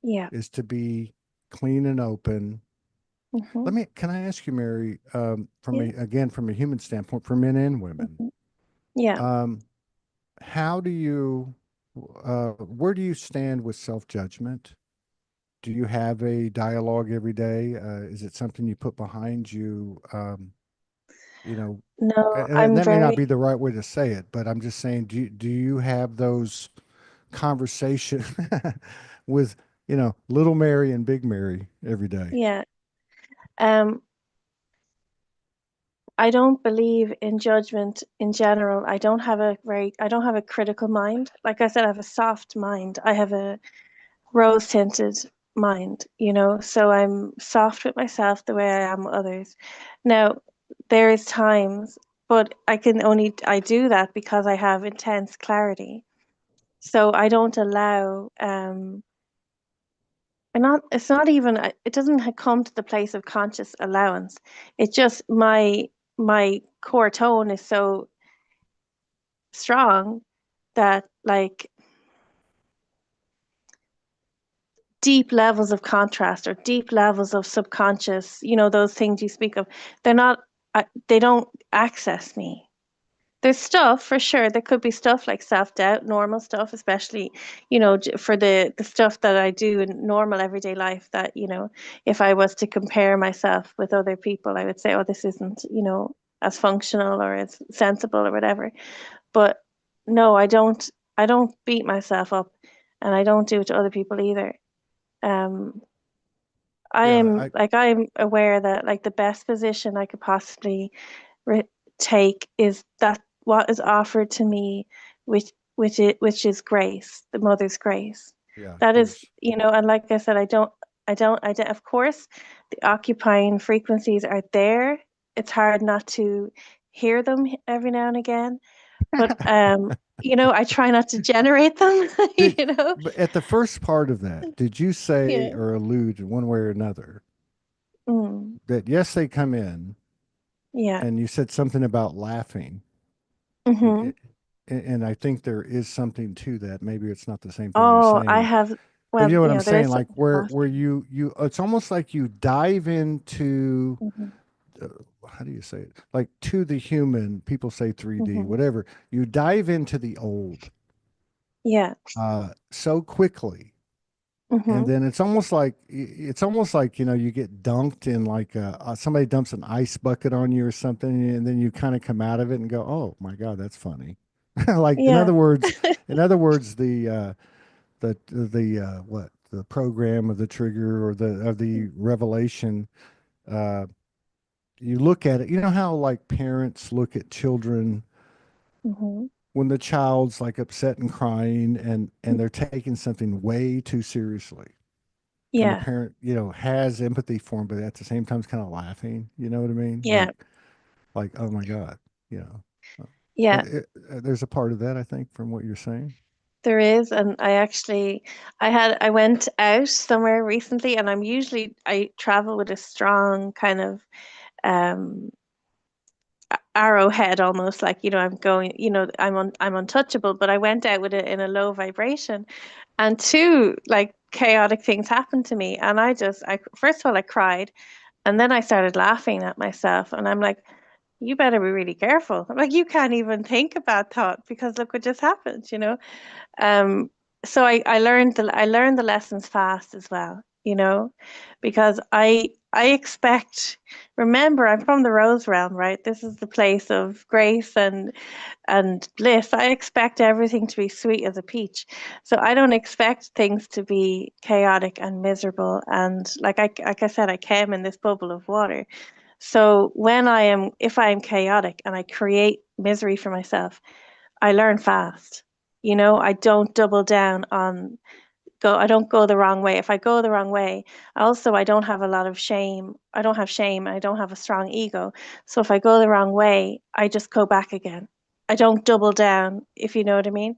Yeah. is to be clean and open. Mhm. Can I ask you, Mary, Yeah. again, from a human standpoint, for men and women, Mhm. Yeah. um, how do you, where do you stand with self-judgment? Do you have a dialogue every day? Is it something you put behind you? You know, No, and I'm that may not be very, the right way to say it, but I'm just saying, do you have those conversation with, little Mary and big Mary every day? yeah. Um, I don't believe in judgment in general. I don't have a critical mind. Like I said, I have a soft mind. I have a rose tinted mind, so I'm soft with myself the way I am with others. Now, there is times, but I do that because I have intense clarity. So I don't allow, and not, it's not even, it doesn't come to the place of conscious allowance. It's just my core tone is so strong that like deep levels of contrast or deep levels of subconscious, those things you speak of, they're not, they don't access me. There's stuff for sure. There could be stuff like self-doubt, normal stuff, especially, for the stuff that I do in normal everyday life that, if I was to compare myself with other people, I would say, oh, this isn't, as functional or as sensible or whatever. But no, I don't beat myself up and I don't do it to other people either. Um, Yeah, I I'm aware that like the best position I could possibly re take is that what is offered to me, which is grace, the mother's grace. yeah, of That is, course. and like I said, I don't, of course, the occupying frequencies are there. It's hard not to hear them every now and again, but I try not to generate them, Did you know. but at the first part of that, did you say Yeah. or allude in one way or another Mm. that yes, they come in, Yeah. and you said something about laughing, I- Hmm. I- and I think there is something to that. Maybe it's not the same thing you're Oh, I saying, have, but you well, know what I'm there saying, is like something to where you it's almost like you dive into, that. Hmm. uh, how do you say it? Like to the human, people say 3D, Hmm. whatever. You dive into the old Yeah. so quickly, and Hmm. then it's almost like you get dunked in, like somebody dumps an ice bucket on you or something, and then you kind of come out of it and go, oh my god, that's funny. Like in Yeah. other words, the what, the program of the trigger or the revelation, uh you look at it, you know how like parents look at children Hmm. when the child's like upset and crying, and they're taking something way too seriously, and the Yeah. parent, has empathy for him, but at the same time is kind of laughing. You know what I mean? Yeah. Like, oh my God, you know. Yeah. There's a part of that, I think, from what you're saying. There is, and I went out somewhere recently, and I travel with a strong kind of um arrowhead almost, like, I'm going, I'm untouchable, but I went out with it in a low vibration, and two like chaotic things happened to me, and I first of all I cried, and then I started laughing at myself, and I'm like, you better be really careful. I'm like, you can't even think about thought because look what just happened. Um, so I learned the lessons fast as well, because I expect, remember, I'm from the rose realm, right? This is the place of grace and bliss. I expect everything to be sweet as a peach. So I don't expect things to be chaotic and miserable. And like I said, I came in this bubble of water. So if I am chaotic and I create misery for myself, I learn fast. I don't double down on I don't go the wrong way. If I go the wrong way, also I don't have a lot of shame. I don't have shame. I don't have a strong ego. So if I go the wrong way, I just go back again. I don't double down, if you know what I mean.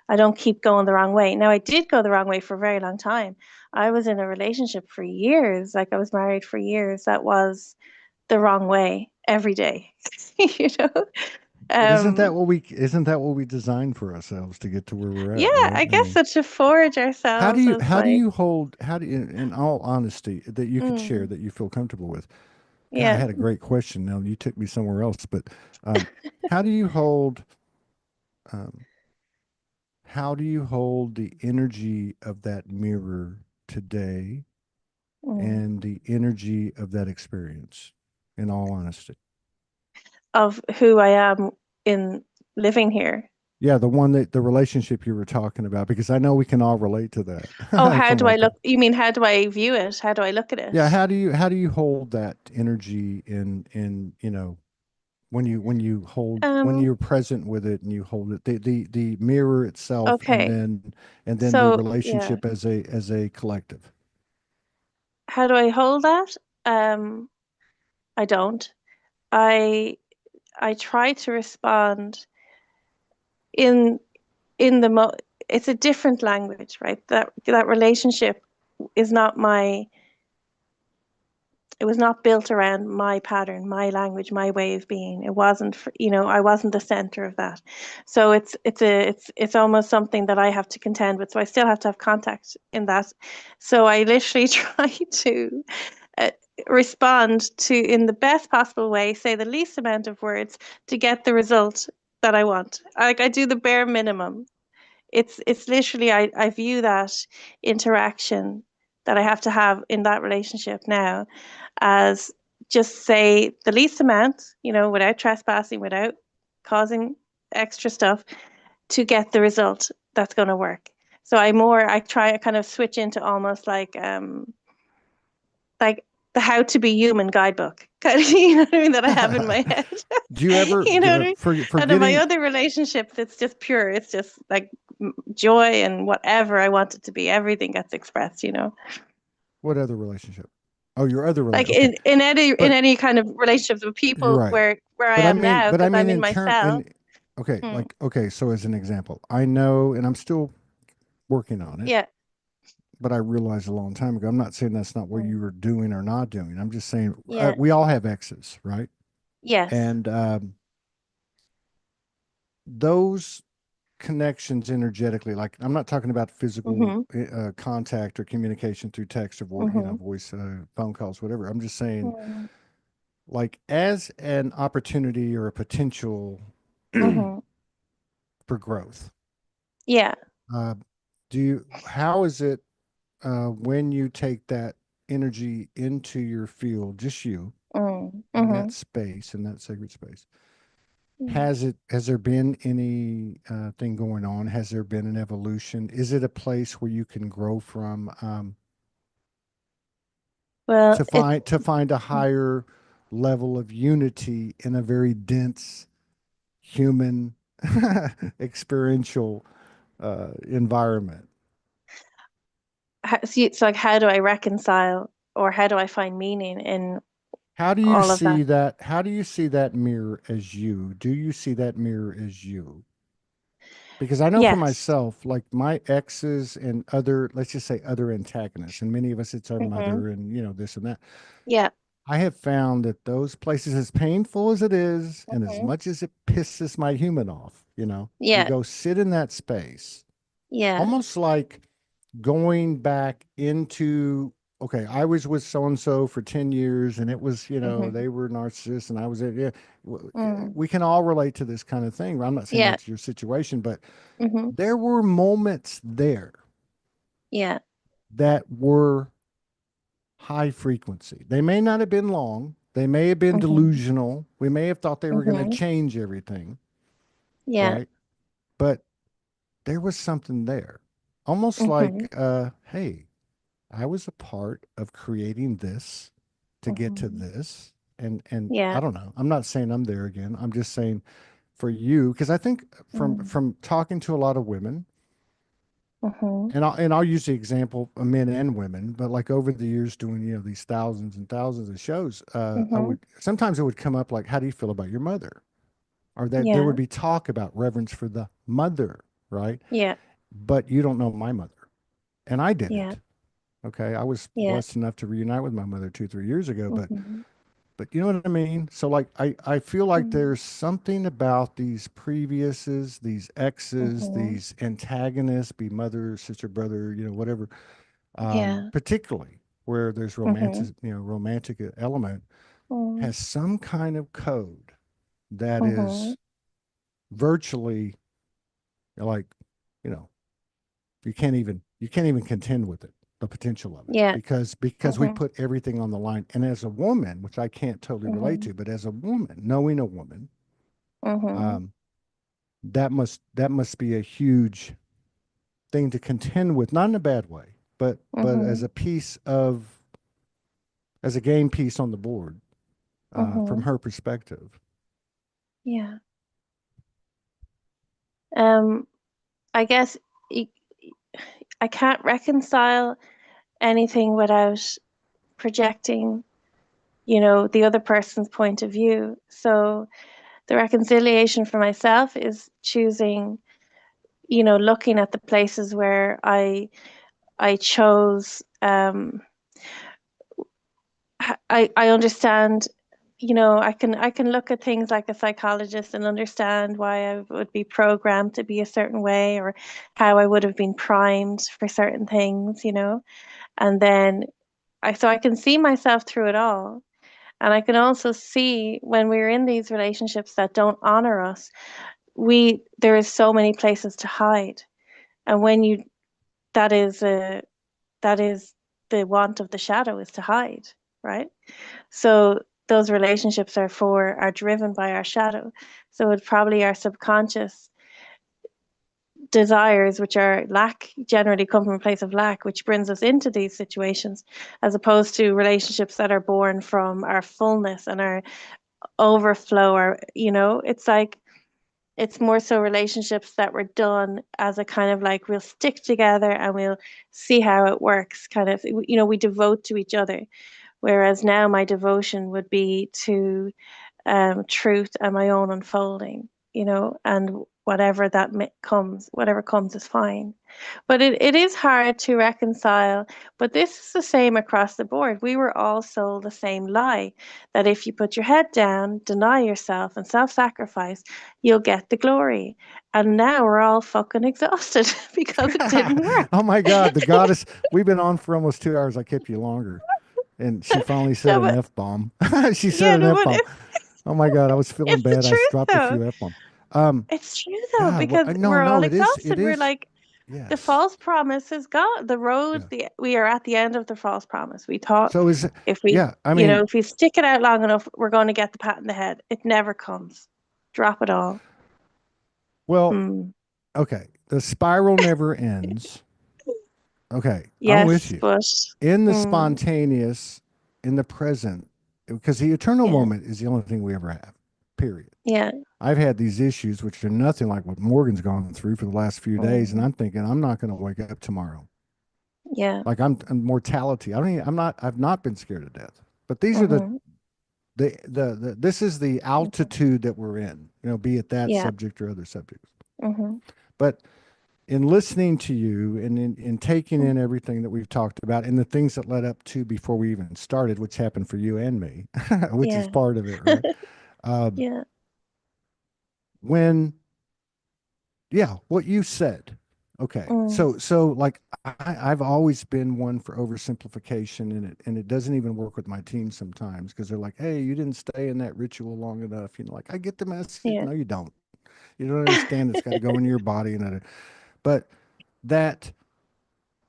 I don't keep going the wrong way. Now I did go the wrong way for a very long time. I was in a relationship for years, like I was married for years. That was the wrong way every day. you know? But isn't that Um, what we designed for ourselves to get to where we're yeah, at, right? I I guess mean, so, to forge how do ourselves you as how do like, you hold how do you, in all honesty, that you could share, mm, that you feel comfortable with? God, I yeah. had a great question. Now you took me somewhere else, but um, how do you hold? Um, how do you hold the energy of that mirror today Mm. and the energy of that experience, in all honesty? Of who I am in living here. Yeah, the relationship you were talking about, because I know we can all relate to Oh, that how from do I like, look? You mean how do I view it? How do I look at yeah, it? how do you hold that energy in, when Um, you're present with it and you hold it, the mirror itself, okay. and then the So, yeah, relationship as a collective. how do I hold that? Um, I don't. I I try to respond in in the mo it's a different language, right? That relationship is not my it was not built around my pattern, my language, my way of being. It wasn't, I wasn't the center of that. So it's almost something that I have to contend with. So I still have to have contact in that. So I literally try to uh, respond to in the best possible way, say the least amount of words to get the result that I want. Like I do the bare minimum. It's literally I view that interaction that I have to have in that relationship now as just say the least amount, without trespassing, without causing extra stuff to get the result that's going to work. So I try to kind of switch into almost like the how to be human guidebook kind of, you know what I mean, that I have in my head. Do you ever You know what I mean? for And in my getting other relationships, it's just pure. It's just like joy and whatever I want it to be. Everything gets expressed. what other relationship? Oh, your other Like relationship. Okay, but in any kind of relationships with you're people right. where I am now, But I because mean I'm in in term myself. in okay, Hmm. like okay, so as an example, I know, and I'm still working on it, Yeah. but I realized a long time ago. I'm not saying that's not what Mm. you were doing or not doing. I'm just saying Yeah. we all have exes, right? Yes. And those connections energetically, like I'm not talking about physical Hmm. contact or communication through text or Hmm. voice, phone calls, whatever. I'm just saying, Hmm. like as an opportunity or a potential Hmm. for growth. Yeah. Uh, how is it when you take that energy into your field, just you Mm. in that Hmm. space, in that sacred space? Mm. Has there been any thing going on? Has there been an evolution? Is it a place where you can grow from, Well, it. to find a higher level of unity in a very dense human experiential environment? It's like how do I reconcile or how do I find meaning in How do you all of that? see that? How do you see that mirror as you? Do you see that mirror as you? Because I know for Yes. myself, like my exes and other, let's just say other antagonists, and many of us, it's our Hmm. mother and, this and that. Yeah. I have found that those places, as painful as it is, and as Hmm. much as it pisses my human off, you Yeah. go sit in that space, Yeah. almost like going back into, okay, I was with so and so for 10 years and it was, Hmm. they were narcissists and I was, yeah, Mm. we can all relate to this kind of thing. I'm not saying Yeah. that's your situation, but Hmm. there were moments there Yeah. that were high frequency. They may not have been long. They may have been Hmm. delusional. We may have thought they were going to Hmm. change everything, Yeah. right? But there was something there. Almost Hmm. like, hey, I was a part of creating this to get to Hmm. this. And Yeah. I don't know. I'm not saying I'm there again. I'm just saying for you, because I think Mm. from talking to a lot of women, Hmm. and I'll use the example of men and women, but like over the years doing, these thousands and thousands of shows, I Hmm. would sometimes it would come up like, how do you feel about your mother? Or that there would Yeah. be talk about reverence for the mother, right? Yeah. But you don't know my mother. And I Yeah. didn't. Okay. I was Yeah. blessed enough to reunite with my mother 2, 3 years ago, Hmm. but you know what I mean? So like I feel like Mm. there's something about these previousses, these exes, Hmm. these antagonists, be mother, sister, brother, whatever, Yeah. particularly where there's Hmm. romantic element, Mm. has some kind of code that Hmm. is virtually like, you know, you can't even contend with it, the potential of it, Yeah. because we Mhm. put everything on the line. And as a woman, which I can't totally relate Mhm. to, but as a woman, knowing a woman, Mhm. um, that must be a huge thing to contend with, not in a bad way, but as Mhm. a piece of as a game piece on the board, from Mhm. her perspective. Yeah. Um, I guess y- I can't reconcile anything without projecting, the other person's point of view. So the reconciliation for myself is choosing, looking at the places where I chose. I understand. I can look at things like a psychologist and understand why I would be programmed to be a certain way, or how I would have been primed for certain things. And then I can see myself through it all. And I can also see when we're in these relationships that don't honor us, there is so many places to hide. And when you that is a that is the want of the shadow, is to hide, right? So those relationships are driven by our shadow. So it's probably our subconscious desires, which are lack, generally come from a place of lack, which brings us into these situations, as opposed to relationships that are born from our fullness and our overflow. Or, it's more so relationships that were done as a kind of like, we'll stick together and we'll see how it works, kind of, we devote to each other. Whereas now my devotion would be to truth and my own unfolding, and whatever comes is fine. But it is hard to reconcile. But this is the same across the board. We were all sold the same lie, that if you put your head down, deny yourself, and self sacrifice, you'll get the glory. And now we're all fucking exhausted because it didn't Oh work. my God, the goddess! We've been on for almost 2 hours. I kept you longer, and she finally said No, an but F bomb. She said yeah, an no, F but bomb. Oh my God, I was feeling it's the bad. I truth dropped a though. few F bombs. Um, It's true though, God, well, because no, we're no, all it is, it exhausted. We're is. like, the Yes, false promise is gone. The road, yeah. we are at the end of the false promise. We thought So is it? if we, Yeah, I mean, if we stick it out long enough, we're going to get the pat in the head. It never comes. Drop it all. well, Mm. okay. The spiral never ends. Okay, I'm with Yes, you. but In the mm, spontaneous, in the present, because the eternal yeah, moment is the only thing we ever have, period. yeah, I've had these issues, which are nothing like what Morgan's gone through for the last few days, and mm, I'm thinking I'm not going to wake up tomorrow. yeah, Like I'm mortality. I don't. Even, I'm not. I've not been scared to death. But these are mm-hmm, the this is the mm-hmm, altitude that we're in. Be it that yeah, subject or other subjects. mm-hmm, But in listening to you and in taking in everything that we've talked about and the things that led up to before we even started, which happened for you and me, which is yeah, part of it, right? Um, yeah, when, yeah, what you said. Okay. mm, So like I've always been one for oversimplification, and it doesn't even work with my team sometimes because they're like, hey, you didn't stay in that ritual long enough. Like I get the message. yeah, No, you don't. You don't understand. It's got to go into your body but that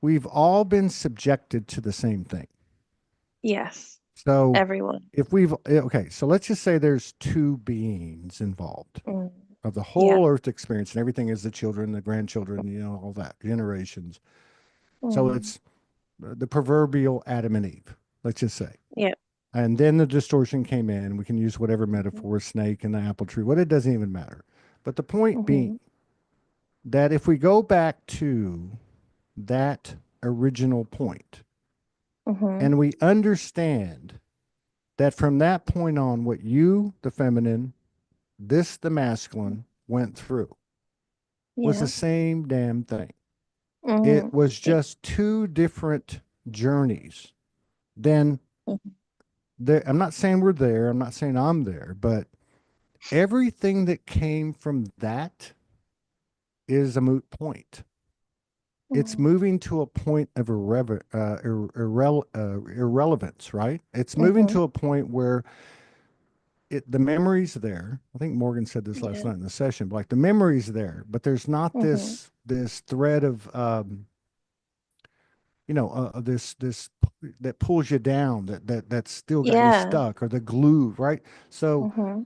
we've all been subjected to the same thing. yes, So everyone. if okay, so let's just say there's two beings involved Mm, of the yeah, whole earth experience, and everything is the children, the grandchildren, all that, generations. So mm, it's the proverbial Adam and Eve, let's just say. yeah, And then the distortion came in. We can use whatever metaphor, snake and the apple tree, what it doesn't even matter. But the point being mm-hmm, that if we go back to that original point mm-hmm, and we understand that from that point on, what you, the feminine, this, the masculine, went through was the yeah, same damn thing. mm-hmm, It was yeah, just two different journeys. Then mm-hmm, I'm not saying we're there, I'm not saying I'm there, but everything that came from that is a moot point. It's mm-hmm, moving to a point of irrelevance, right? It's moving mm-hmm, to a point where the memory's there. I think Morgan said this last Yeah. night in the session, but like the memory's there, but there's not Mm-hmm. this thread of this that pulls you down, that's still got you Yeah. stuck, or the glue, right? So Mm-hmm.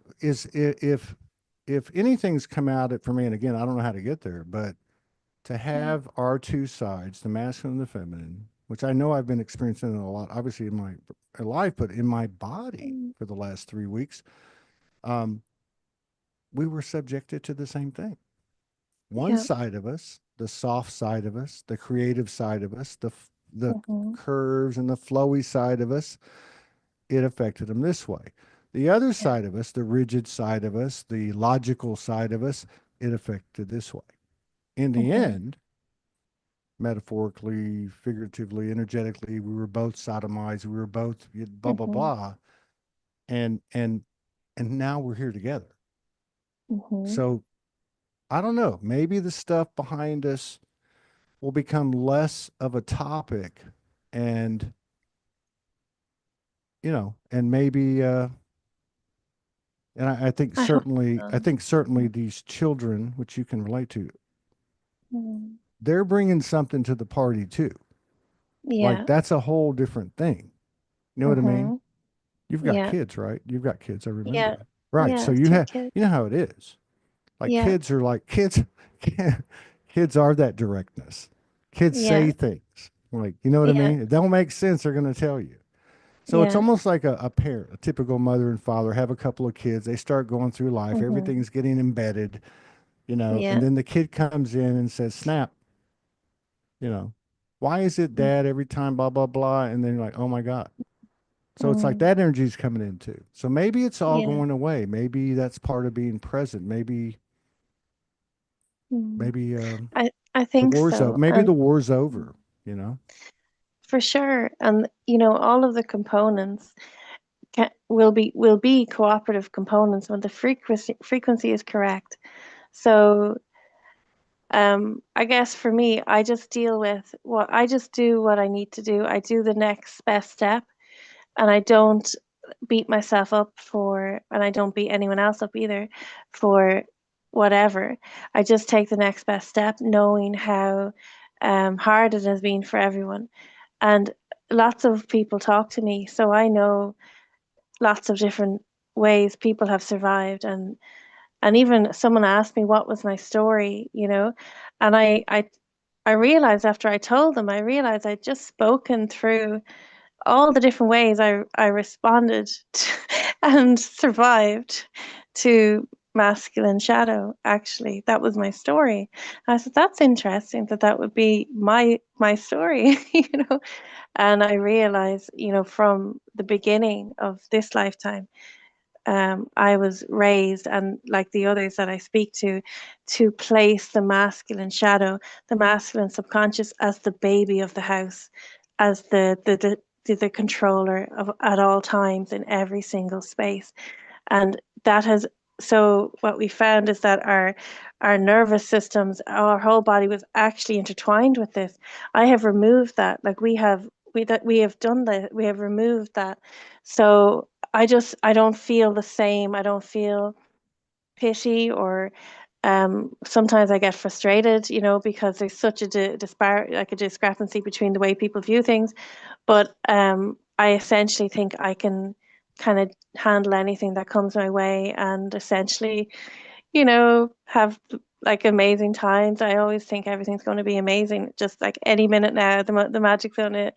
if anything's come out it for me, and again, I don't know how to get there, but to Yeah. have our two sides, the masculine and the feminine, which I know I've been experiencing a lot, obviously in my life, but in my body Mm. for the last 3 weeks, um, we were subjected to the same thing. One Yeah. side of us, the soft side of us, the creative side of us, the Mm-hmm. curves and the flowy side of us, it affected them this way. The other Yeah. side of us, the rigid side of us, the logical side of us, it affected this way. In the Mm-hmm. end, metaphorically, figuratively, energetically, we were both sodomized. We were both blah blah Mm-hmm. blah, and and and now we're here together. Mm-hmm. So I don't know. Maybe the stuff behind us will become less of a topic, and and maybe and I hope I so. think certainly Yeah. these children, which you can relate to, Mm. they're bringing something to the party too. Like Yeah. that's a whole different thing. You know what I mean? Mm-hmm. You've got Yeah. kids, right? You've got kids. I Yeah. remember. Right. So Yeah. you Three have, kids. you know how it is. Like Yeah. kids are like kids. Kids are that directness. Kids say Yeah. things like, you know what I Yeah. mean? It don't make sense. They're going to tell you. So it's Yeah. almost like a parent, a typical mother and father have a couple of kids. They start going through life. Mm-hmm. Everything's getting embedded, and Yeah. then the kid comes in and says, snap, you know, why is it dad every time, blah, blah, blah. And then you're like, oh my God. So it's like Mm-hmm. that energy is coming in too. So maybe it's all Yeah. going away. Maybe that's part of being present. Mm. Maybe I the think war's over. so. Maybe And the war's over, you know? for sure. And all of the components will be cooperative components when the frequency is correct. So I guess for me, I just do what I need to do. I do the next best step, and I don't beat myself up and I don't beat anyone else up either for whatever. I just take the next best step, knowing how hard it has been for everyone. And lots of people talk to me, so I know lots of different ways people have survived. And even someone asked me what was my story, and I realized after I told them, I realized I'd just spoken through all the different ways I responded to and survived to masculine shadow. Actually, that was my story. I said that's interesting that would be my story, And I realized, from the beginning of this lifetime, I was raised, and like the others that I speak to place the masculine shadow, the masculine subconscious, as the baby of the house, as the controller of at all times in every single space. And that has so what we found is that our nervous systems, our whole body was actually intertwined with this. I have removed that. Like we have done that. We have removed that. So I don't feel the same. I don't feel pity or sometimes I get frustrated, because there's such a like a discrepancy between the way people view things. But I essentially think I can kind of handle anything that comes my way, and essentially, have like amazing times. I always think everything's going to be amazing. Just like any minute now, the magic's going to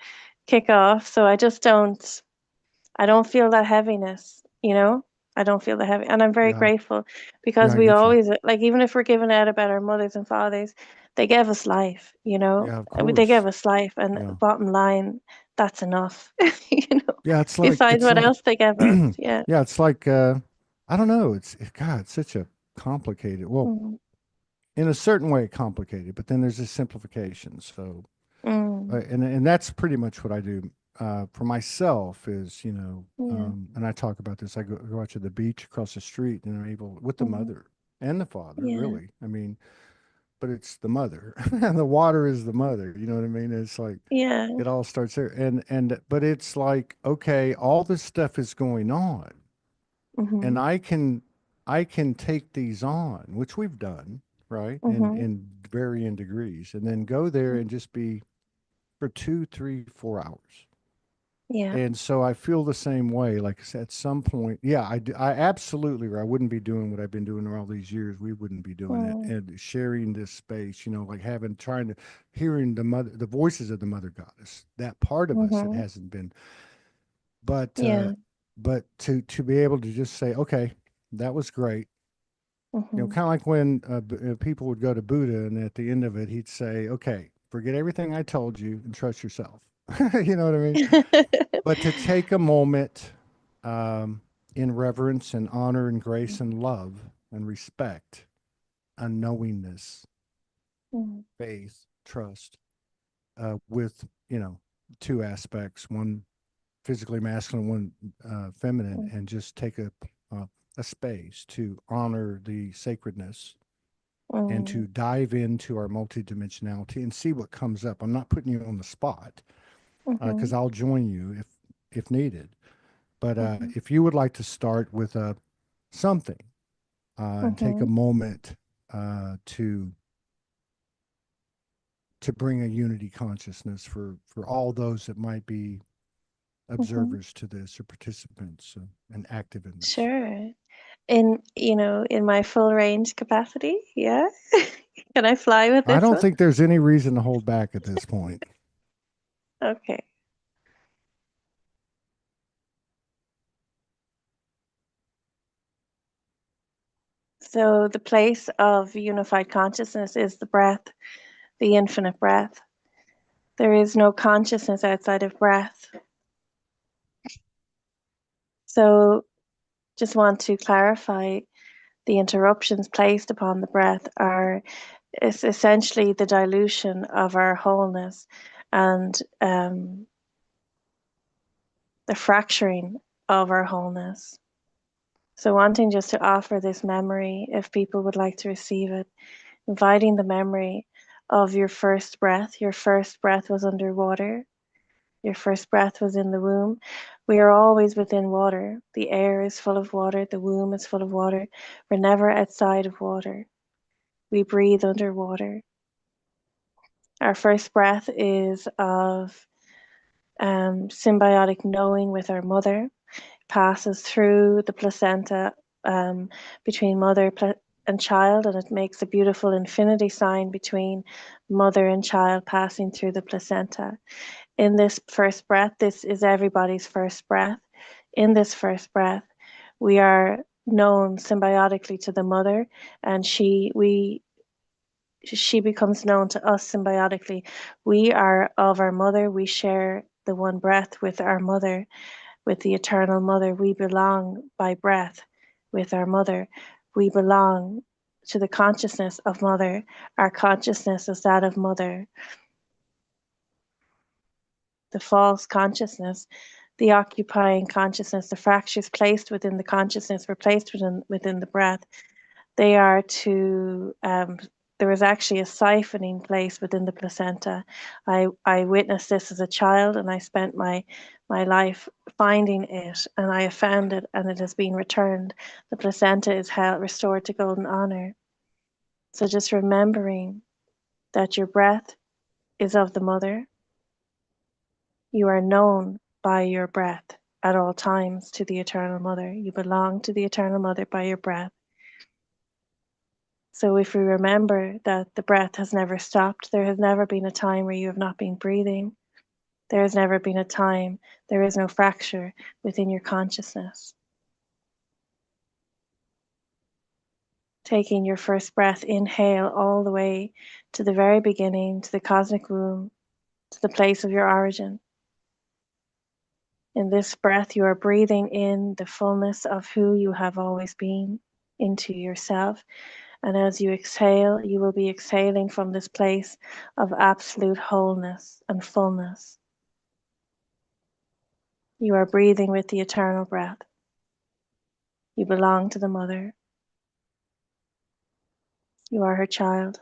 kick off. So I don't feel that heaviness, I don't feel the heavy, and I'm very Yeah. grateful Yeah, because I we get you. always, like, even if we're giving out about our mothers and fathers, they gave us life, Yeah, of I mean, they gave course. us life, and Yeah. bottom line, that's enough, you know, Yeah, besides what else they gave us. Yeah. yeah, it's like I don't know, God, it's such a complicated, well, Mm, in a certain way complicated, but then there's this simplification. So mm, and that's pretty much what I do for myself is, yeah. and I talk about this. I go out to the beach across the street, and I'm able with the Mm, mother and the father, yeah. really. I mean, but it's the mother, and the water is the mother. You know what I mean? It's like Yeah. it all starts there, and but it's like, okay, all this stuff is going on, Mm-hmm. and I can take these on, which we've done, right, Mm-hmm. in varying degrees, and then go there and just be for 2, 3, 4 hours. Yeah. And so I feel the same way. Like I said, at some point, yeah, I absolutely, or I wouldn't be doing what I've been doing all these years. We wouldn't be doing it Mm. and sharing this space, like trying to, hearing the voices of the mother goddess, that part of us that Mm-hmm. hasn't been, but, Yeah. to be able to just say, okay, that was great. Mm-hmm. Kind of like when people would go to Buddha and at the end of it, he'd say, okay, forget everything I told you and trust yourself. You know what I mean? But to take a moment um, in reverence and honor and grace and love and respect and knowingness, Mm. faith, trust, with, two aspects, one physically masculine, one feminine, Mm. and just take a space to honor the sacredness and Mm. to dive into our multidimensionality and see what comes up. I'm not putting you on the spot because Mhm, I'll join you if needed. But mhm, if you would like to start with something and take a mhm, moment to bring a unity consciousness for all those that might be mhm. observers to this or participants and active in this. Sure. In my full range capacity, yeah. Can I fly with I this don't one? think there's any reason to hold back at this point. Okay. So the place of unified consciousness is the breath, the infinite breath. There is no consciousness outside of breath. So just want to clarify the interruptions placed upon the breath are is essentially the dilution of our wholeness and the fracturing of our wholeness. So, wanting just to offer this memory, if people would like to receive it, inviting the memory of your first breath. Your first breath was underwater, your first breath was in the womb. We are always within water. The air is full of water, the womb is full of water. We're never outside of water. We breathe underwater. Our first breath is of symbiotic knowing with our mother, passes through the placenta um, between mother and child, and it makes a beautiful infinity sign between mother and child passing through the placenta. In this first breath, this is everybody's first breath. In this first breath, we are known symbiotically to the mother, and she becomes known to us symbiotically. We are of our mother. We share the one breath with our mother, with the eternal mother. We belong by breath with our mother. We belong to the consciousness of mother. Our consciousness is that of mother. The false consciousness, the occupying consciousness, the fractures placed within the consciousness were placed within the breath. They are to there was actually a siphoning place within the placenta. I witnessed this as a child, and I spent my life finding it, and I have found it, and it has been returned. The placenta is held restored to golden honor. So just remembering that your breath is of the mother. You are known by your breath at all times to the eternal mother. You belong to the eternal mother by your breath. So if we remember that the breath has never stopped, there has never been a time where you have not been breathing. There has never been a time, there is no fracture within your consciousness. Taking your first breath, inhale all the way to the very beginning, to the cosmic womb, to the place of your origin. In this breath, you are breathing in the fullness of who you have always been into yourself. And as you exhale, you will be exhaling from this place of absolute wholeness and fullness. You are breathing with the eternal breath. You belong to the mother. You are her child.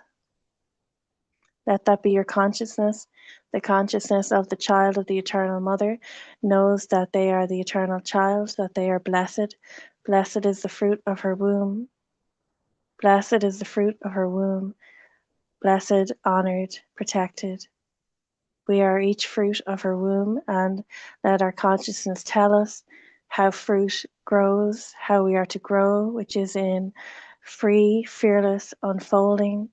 Let that be your consciousness. The consciousness of the child of the eternal mother knows that they are the eternal child, that they are blessed Blessed is the fruit of her womb. Blessed is the fruit of her womb. Blessed, honored, protected. We are each fruit of her womb, and let our consciousness tell us how fruit grows, how we are to grow, which is in free, fearless unfolding,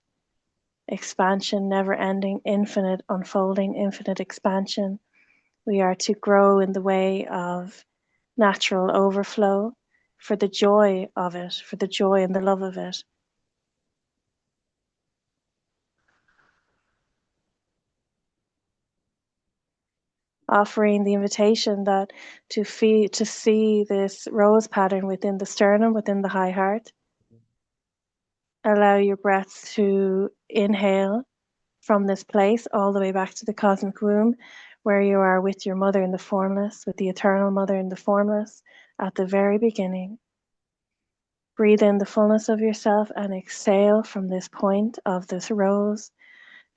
expansion, never ending, infinite unfolding, infinite expansion. We are to grow in the way of natural overflow for the joy of it, for the joy and the love of it. Offering the invitation that to see this rose pattern within the sternum, within the high heart. Allow your breaths to inhale from this place all the way back to the cosmic womb, where you are with your mother in the formless, with the eternal mother in the formless at the very beginning. Breathe in the fullness of yourself and exhale from this point of this rose,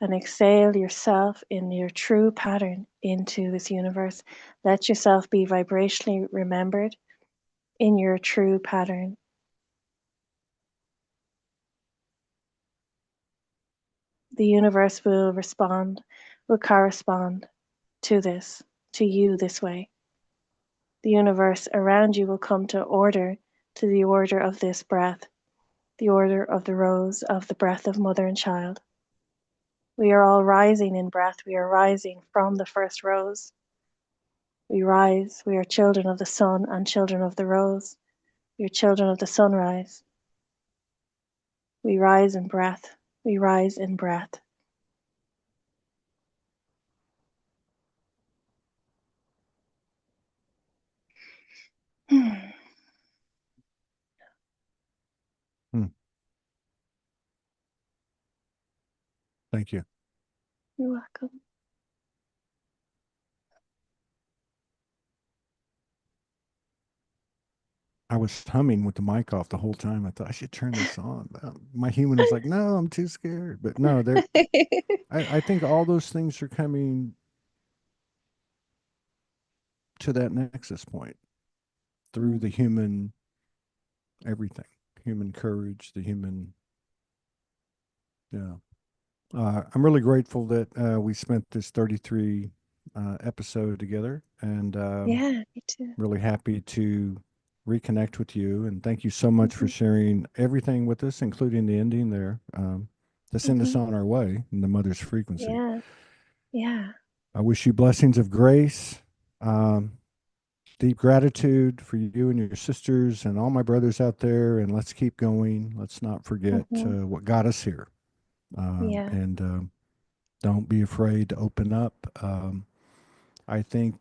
and exhale yourself in your true pattern into this universe. Let yourself be vibrationally remembered in your true pattern. The universe will respond, will correspond to this, to you this way. The universe around you will come to order, to the order of this breath, the order of the rose, of the breath of mother and child. We are all rising in breath. We are rising from the first rose. We rise. We are children of the sun and children of the rose. We are children of the sunrise. We rise in breath. We rise in breath. You're Hmm. Thank you. welcome. I was humming with the mic off the whole time. I thought I should turn this on. My human is like, no, I'm too scared. But no, I think all those things are coming to that nexus point through the human everything, human courage, the human, yeah. I'm really grateful that we spent this 33 episode together, and Yeah, me too. really happy to reconnect with you. And thank you so much for Hmm. sharing everything with us, including the ending there, to send us Hmm. on our way in the mother's frequency. Yeah, yeah. I wish you blessings of grace, um, deep gratitude for you and your sisters and all my brothers out there. And let's keep going. Let's not forget Hmm. what got us here. Yeah, And don't be afraid to open up. I think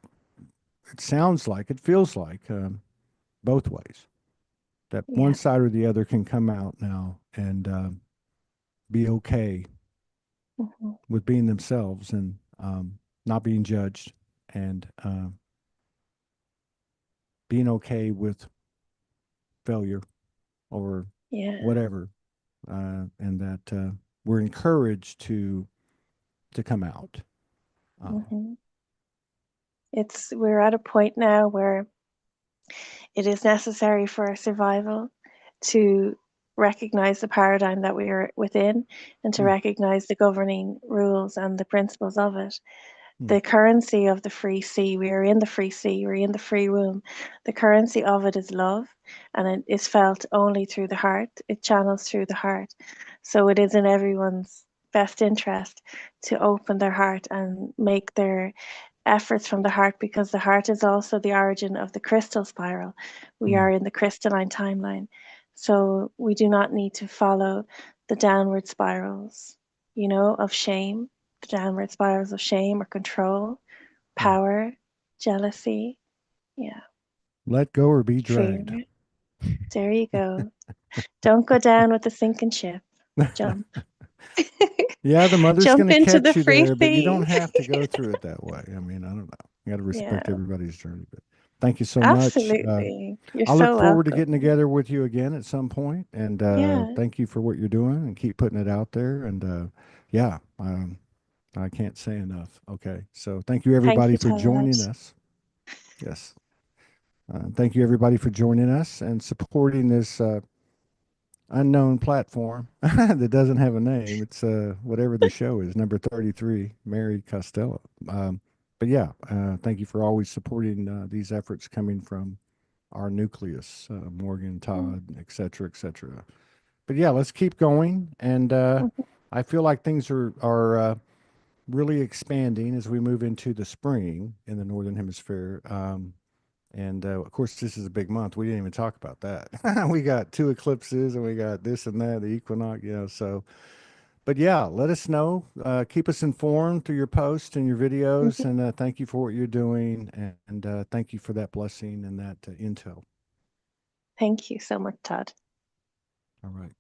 it sounds like, it feels like both ways, that one yeah. side or the other can come out now and be okay Hmm. with being themselves and not being judged and being okay with failure or Yeah. whatever, and that we're encouraged to come out. Um, Hmm. We're at a point now where it is necessary for our survival to recognize the paradigm that we are within and to mm, recognize the governing rules and the principles of it. mm, The currency of the free sea, we are in the free sea, we're in the free womb. The currency of it is love, and it is felt only through the heart. It channels through the heart. So it is in everyone's best interest to open their heart and make their efforts from the heart, because the heart is also the origin of the crystal spiral. We mm. are in the crystalline timeline. So we do not need to follow the downward spirals, of shame, the downward spirals of shame or control, Yeah. power, jealousy, yeah, Let go or be dragged. fear. There you go. Don't go down with the sinking ship. Jump. Yeah, the mother's going Jump to into catch the you free there, but you don't sea. have to go through it that way. I mean, I don't know. You got to respect Yeah, everybody's journey. But thank you so much. absolutely. You're I look so forward to welcome. getting together with you again at some point. And Yeah, thank you for what you're doing and keep putting it out there. And yeah, I can't say enough. Okay. So thank you, thank everybody, you, for joining Todd. us. Yes. Thank you, everybody, for joining us and supporting this unknown platform that doesn't have a name. It's whatever the show is, number 33, Mary Costello. But yeah, thank you for always supporting these efforts coming from our nucleus, Morgan, Mm, Todd, et cetera, et cetera. But yeah, let's keep going. And mhm, I feel like things are really expanding as we move into the spring in the Northern Hemisphere. And of course, this is a big month. We didn't even talk about that. We got two eclipses and we got this and that, the equinox, so, but yeah, let us know. Keep us informed through your posts and your videos. mhm. And thank you for what you're doing. And thank you for that blessing and that intel. Thank you so much, Todd. All right.